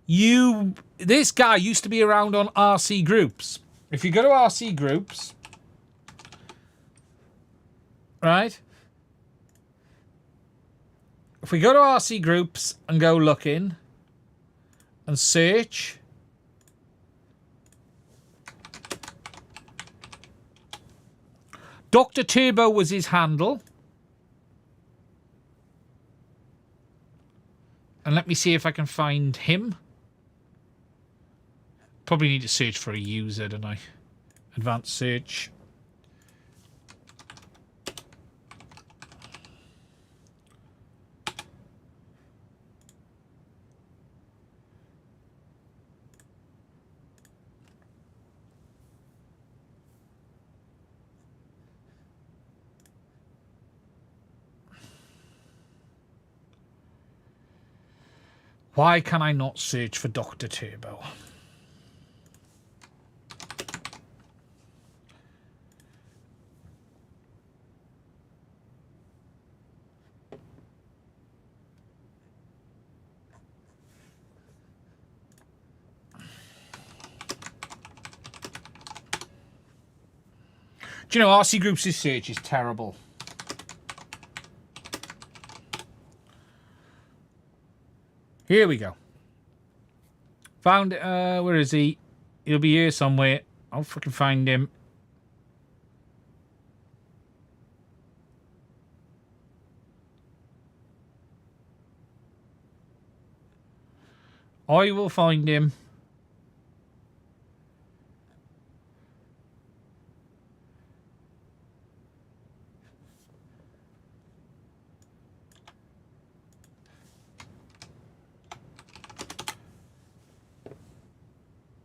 Speaker 1: this guy used to be around on RC groups. If you go to RC groups, right? If we go to RC groups and go looking and search, Dr. Turbo was his handle. And let me see if I can find him. Probably need to search for a user, don't I? Advanced search. Why can I not search for Dr. Turbo? Do you know, RC Groups' search is terrible. Here we go. Found, where is he? He'll be here somewhere. I'll fucking find him. I will find him.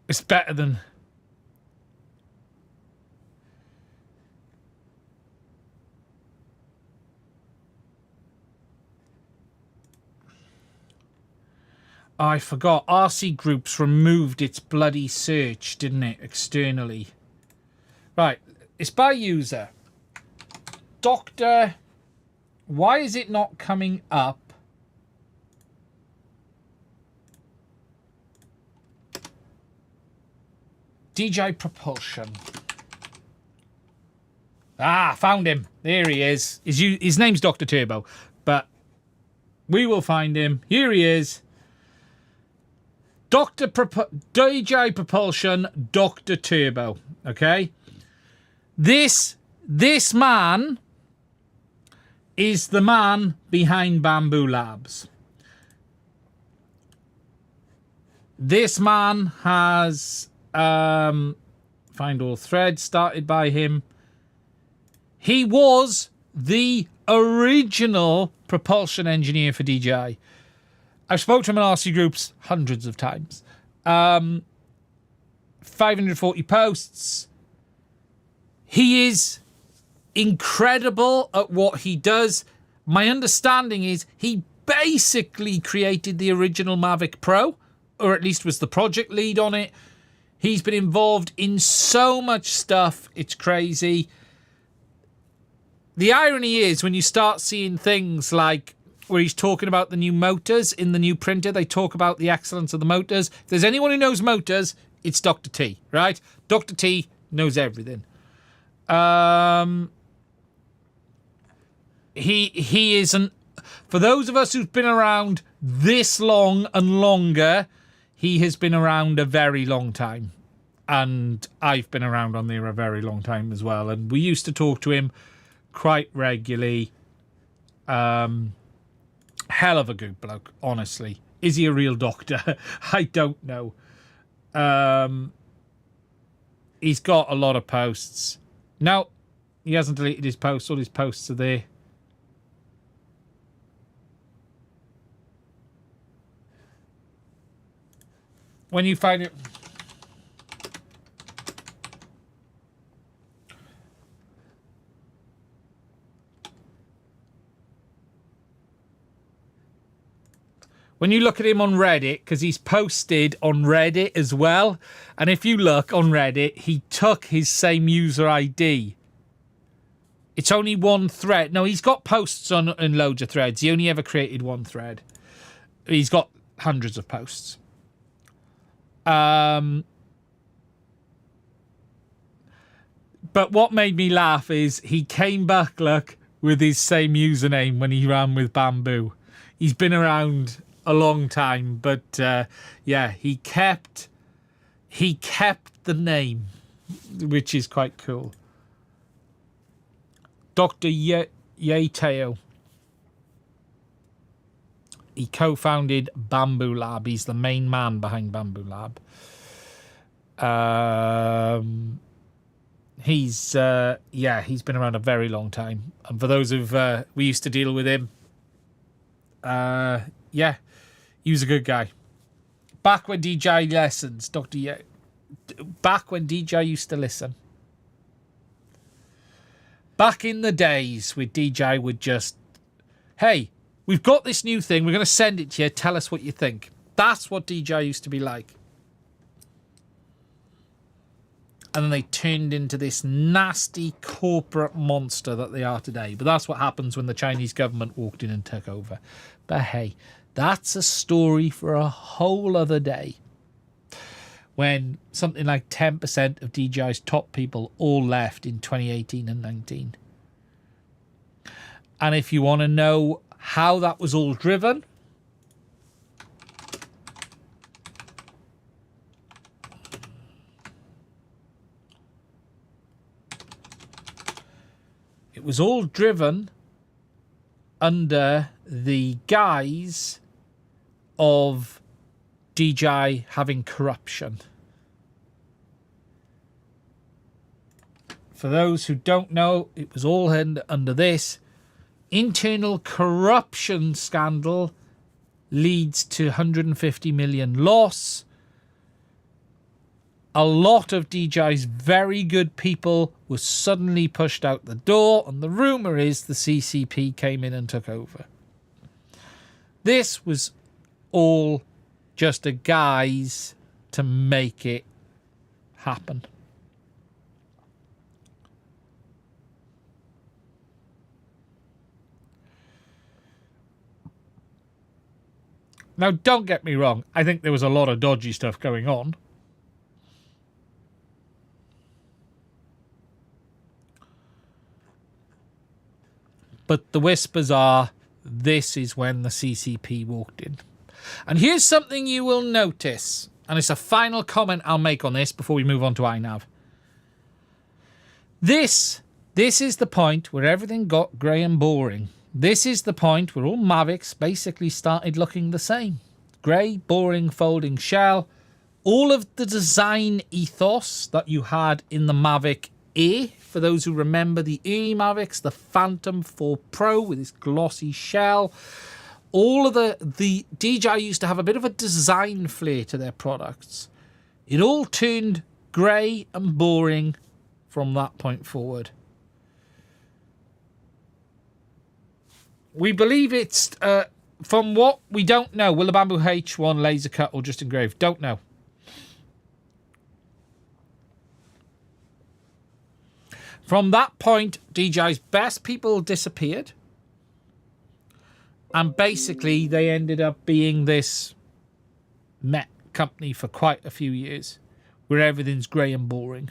Speaker 1: It's better than... I forgot. RC Groups removed its bloody search, didn't it? Externally. Right. It's by user. Doctor... Why is it not coming up? DJI Propulsion. Ah, found him. There he is. His name's Dr. Turbo, but we will find him. Here he is. DJI Propulsion, Dr. Turbo. Okay. This man is the man behind Bamboo Labs. This man has... find all threads started by him. He was the original propulsion engineer for DJI. I've spoken to him in RC Groups hundreds of times. 540 posts. He is incredible at what he does. My understanding is he basically created the original Mavic Pro, or at least was the project lead on it. He's been involved in so much stuff, it's crazy. The irony is when you start seeing things like where he's talking about the new motors in the new printer, they talk about the excellence of the motors. If there's anyone who knows motors, it's Dr. T, right? Dr. T knows everything. He isn't... For those of us who've been around this long and longer... He has been around a very long time. And I've been around on there a very long time as well. And we used to talk to him quite regularly. Hell of a good bloke, honestly. Is he a real doctor? I don't know. He's got a lot of posts. No, he hasn't deleted his posts. All his posts are there. When you find it... When you look at him on Reddit, because he's posted on Reddit as well, and if you look on Reddit, he took his same user ID. It's only one thread. No, he's got posts on in loads of threads. He only ever created one thread. He's got hundreds of posts. But what made me laugh is he came back, look, with his same username when he ran with Bamboo. He's been around a long time, but yeah, he kept the name, which is quite cool. Dr. Yateo. He co-founded Bamboo Lab. He's the main man behind Bamboo Lab. He's been around a very long time. And for those who've we used to deal with him, yeah, he was a good guy. Back when DJI lessons, back when DJI used to listen. Back in the days with DJI would just, hey, we've got this new thing. We're going to send it to you. Tell us what you think. That's what DJI used to be like. And then they turned into this nasty corporate monster that they are today. But that's what happens when the Chinese government walked in and took over. But hey, that's a story for a whole other day. When something like 10% of DJI's top people all left in 2018 and 19. And if you want to know how that was all driven, it was all driven under the guise of DJI having corruption. For those who don't know, it was all under this. Internal corruption scandal leads to 150 million loss. A lot of DJI's very good people were suddenly pushed out the door, and the rumour is the CCP came in and took over. This was all just a guise to make it happen. Now, don't get me wrong. I think there was a lot of dodgy stuff going on. But the whispers are, this is when the CCP walked in. And here's something you will notice. And it's a final comment I'll make on this before we move on to INAV. This is the point where everything got grey and boring. This is the point where all Mavics basically started looking the same. Grey, boring, folding shell. All of the design ethos that you had in the Mavic Air, for those who remember the early Mavics, the Phantom 4 Pro with its glossy shell. All of the DJI used to have a bit of a design flair to their products. It all turned grey and boring from that point forward. We believe it's, from what we don't know, will the Bamboo H1 laser cut or just engraved? Don't know. From that point, DJI's best people disappeared. And basically, they ended up being this Met company for quite a few years, where everything's grey and boring.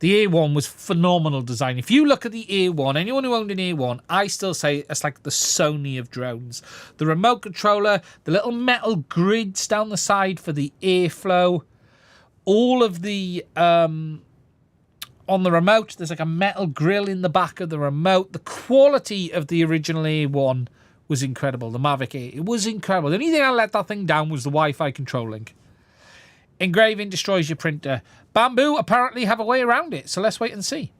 Speaker 1: The A1 was phenomenal design. If you look at the A1, anyone who owned an A1, I still say it's like the Sony of drones. The remote controller, the little metal grids down the side for the airflow, all of the, on the remote, there's like a metal grill in the back of the remote. The quality of the original A1 was incredible. The Mavic Air, it was incredible. The only thing I let that thing down was the Wi-Fi controlling. Engraving destroys your printer. Bamboo apparently have a way around it, so let's wait and see.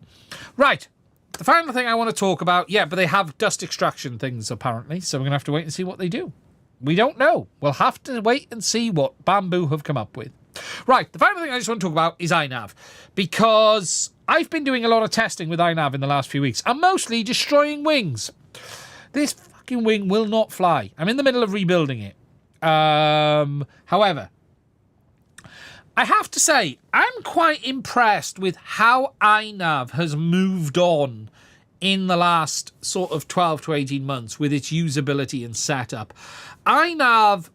Speaker 1: Right, the final thing I want to talk about, yeah, but they have dust extraction things apparently, so we're going to have to wait and see what they do. We don't know. We'll have to wait and see what Bamboo have come up with. Right, the final thing I just want to talk about is INAV, because I've been doing a lot of testing with INAV in the last few weeks. I'm mostly destroying wings. This fucking wing will not fly. I'm in the middle of rebuilding it. However, I have to say, I'm quite impressed with how INAV has moved on in the last sort of 12 to 18 months with its usability and setup. INAV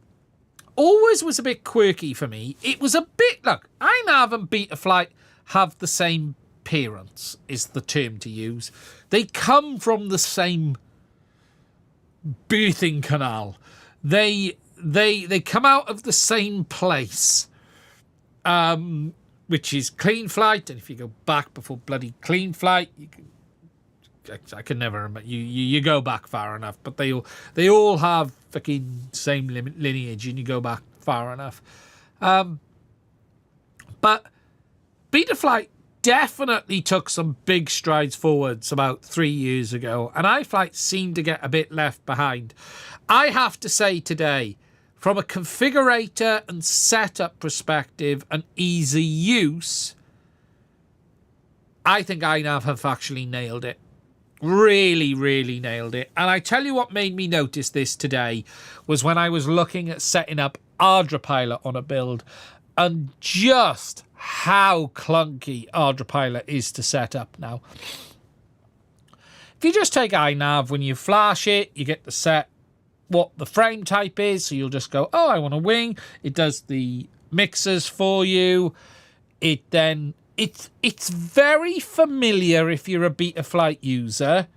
Speaker 1: always was a bit quirky for me. It was a bit, look, INAV and Betaflight have the same parents, is the term to use. They come from the same birthing canal. They come out of the same place, which is Clean Flight. And if you go back before bloody Clean Flight, you can, I can never remember. You go back far enough, but they all have fucking same lineage, and you go back far enough. But Betaflight definitely took some big strides forwards about 3 years ago, and iFlight seemed to get a bit left behind. I have to say today, from a configurator and setup perspective and easy use, I think INAV have actually nailed it. Really, really nailed it. And I tell you what made me notice this today was when I was looking at setting up ArdraPilot on a build, and just how clunky ArdraPilot is to set up now. If you just take INAV, when you flash it, you get to set what the frame type is. So you'll just go, oh, I want a wing. It does the mixers for you. It's very familiar if you're a Betaflight user.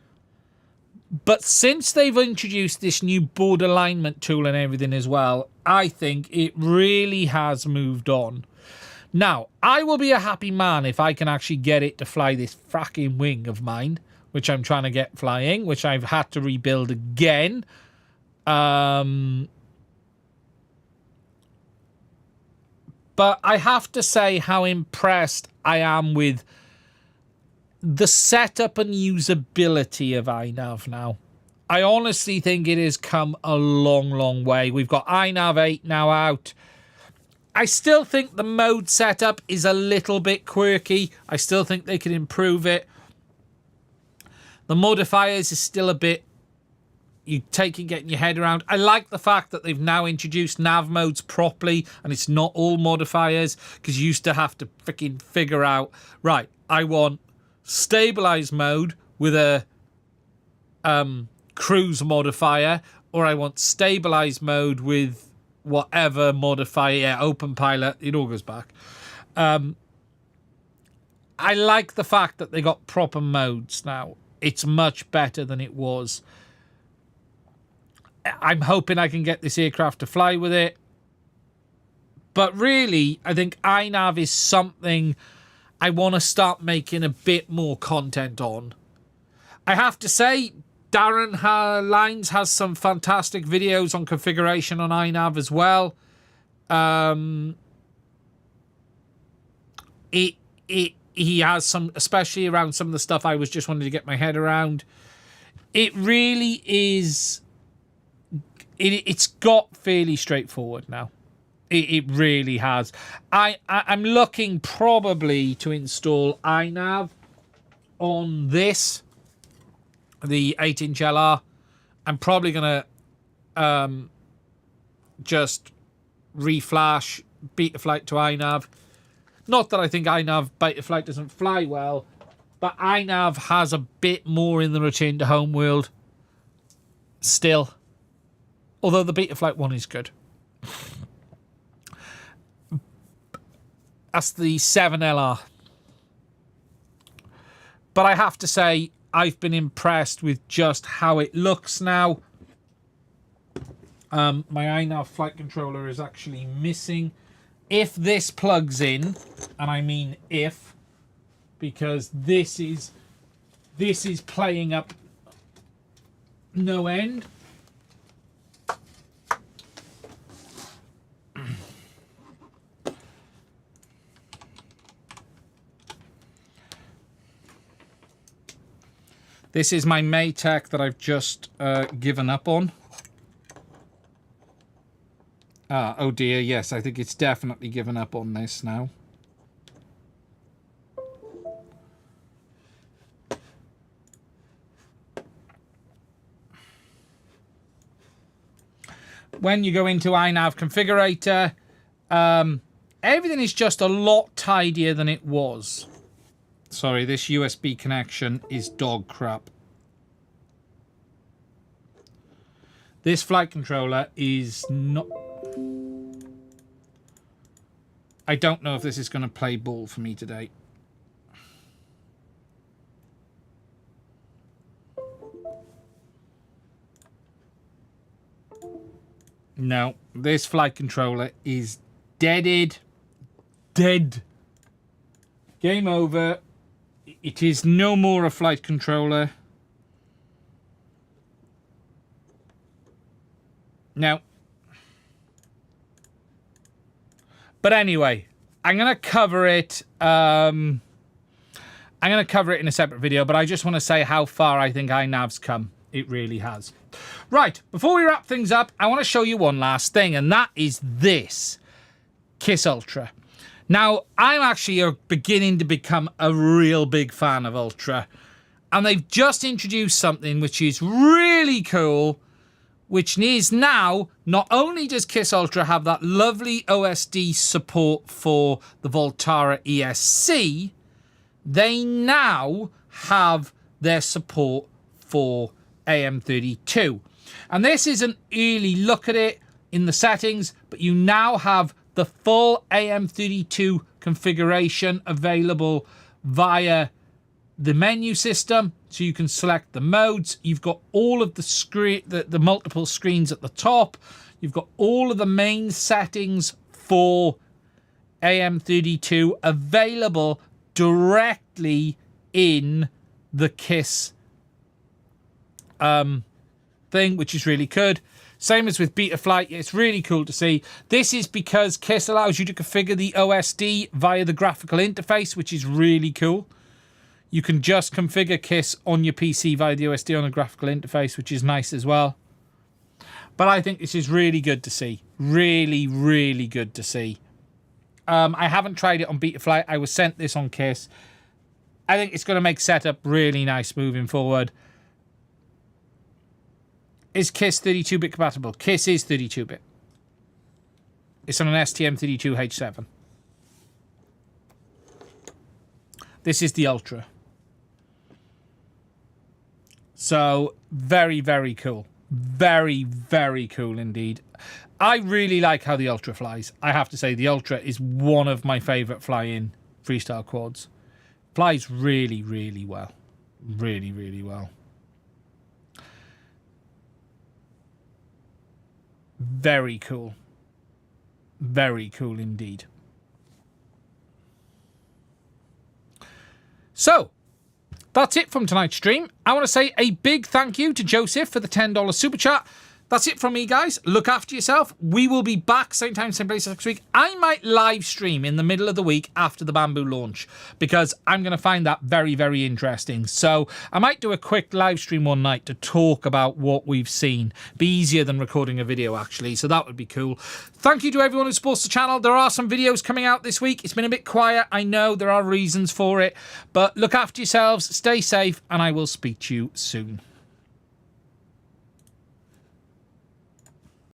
Speaker 1: But since they've introduced this new board alignment tool and everything as well, I think it really has moved on. Now, I will be a happy man if I can actually get it to fly this fracking wing of mine, which I'm trying to get flying, which I've had to rebuild again. But I have to say how impressed I am with the setup and usability of INAV now. I honestly think it has come a long, long way. We've got INAV 8 now out. I still think the mode setup is a little bit quirky. I still think they can improve it. The modifiers is still a bit, getting your head around. I like the fact that they've now introduced nav modes properly and it's not all modifiers, because you used to have to freaking figure out, right, I want stabilize mode with a cruise modifier, or I want stabilize mode with whatever modifier, open pilot, it all goes back. I like the fact that they got proper modes now. It's much better than it was. I'm hoping I can get this aircraft to fly with it. But really, I think INAV is something I want to start making a bit more content on. I have to say, Darren Lines has some fantastic videos on configuration on INAV as well. He has some, especially around some of the stuff I was just wanting to get my head around. It really is... It's got fairly straightforward now. It really has. I'm looking probably to install INAV on this, the 8-inch LR. I'm probably going to just reflash Betaflight to INAV. Not that I think INAV Betaflight doesn't fly well, but INAV has a bit more in the return to home world still. Although the Betaflight one is good. That's the 7LR. But I have to say, I've been impressed with just how it looks now. My INAV flight controller is actually missing. If this plugs in, and I mean if, because this is playing up no end. This is my Maytag that I've just given up on. Oh dear, yes, I think it's definitely given up on this now. When you go into INAV configurator, everything is just a lot tidier than it was. Sorry, this USB connection is dog crap. This flight controller is not... I don't know if this is going to play ball for me today. No, this flight controller is deaded. Dead. Game over. It is no more a flight controller. No. But anyway, I'm going to cover it. I'm going to cover it in a separate video, but I just want to say how far I think INAV's come. It really has. Right, before we wrap things up, I want to show you one last thing, and that is this KISS Ultra. Now, I'm actually beginning to become a real big fan of Ultra. And they've just introduced something which is really cool, which is now, not only does KISS Ultra have that lovely OSD support for the Voltara ESC, they now have their support for AM32. And this is an early look at it in the settings, but you now have the full AM32 configuration available via the menu system, so you can select the modes. You've got all of the multiple screens at the top. You've got all of the main settings for AM32 available directly in the KISS thing, which is really good. Same as with Betaflight, it's really cool to see. This is because KISS allows you to configure the OSD via the graphical interface, which is really cool. You can just configure KISS on your PC via the OSD on a graphical interface, which is nice as well. But I think this is really good to see. Really, really good to see. I haven't tried it on Betaflight. I was sent this on KISS. I think it's going to make setup really nice moving forward. Is KISS 32-bit compatible? KISS is 32-bit. It's on an STM32H7. This is the Ultra. So, very, very cool. Very, very cool indeed. I really like how the Ultra flies. I have to say, the Ultra is one of my favourite fly-in freestyle quads. Flies really, really well. Really, really well. Very cool. Very cool indeed. So, that's it from tonight's stream. I want to say a big thank you to Joseph for the $10 super chat. That's it from me, guys. Look after yourself. We will be back same time, same place next week. I might live stream in the middle of the week after the Bamboo launch because I'm going to find that very, very interesting. So I might do a quick live stream one night to talk about what we've seen. Be easier than recording a video, actually. So that would be cool. Thank you to everyone who supports the channel. There are some videos coming out this week. It's been a bit quiet. I know there are reasons for it. But look after yourselves. Stay safe. And I will speak to you soon.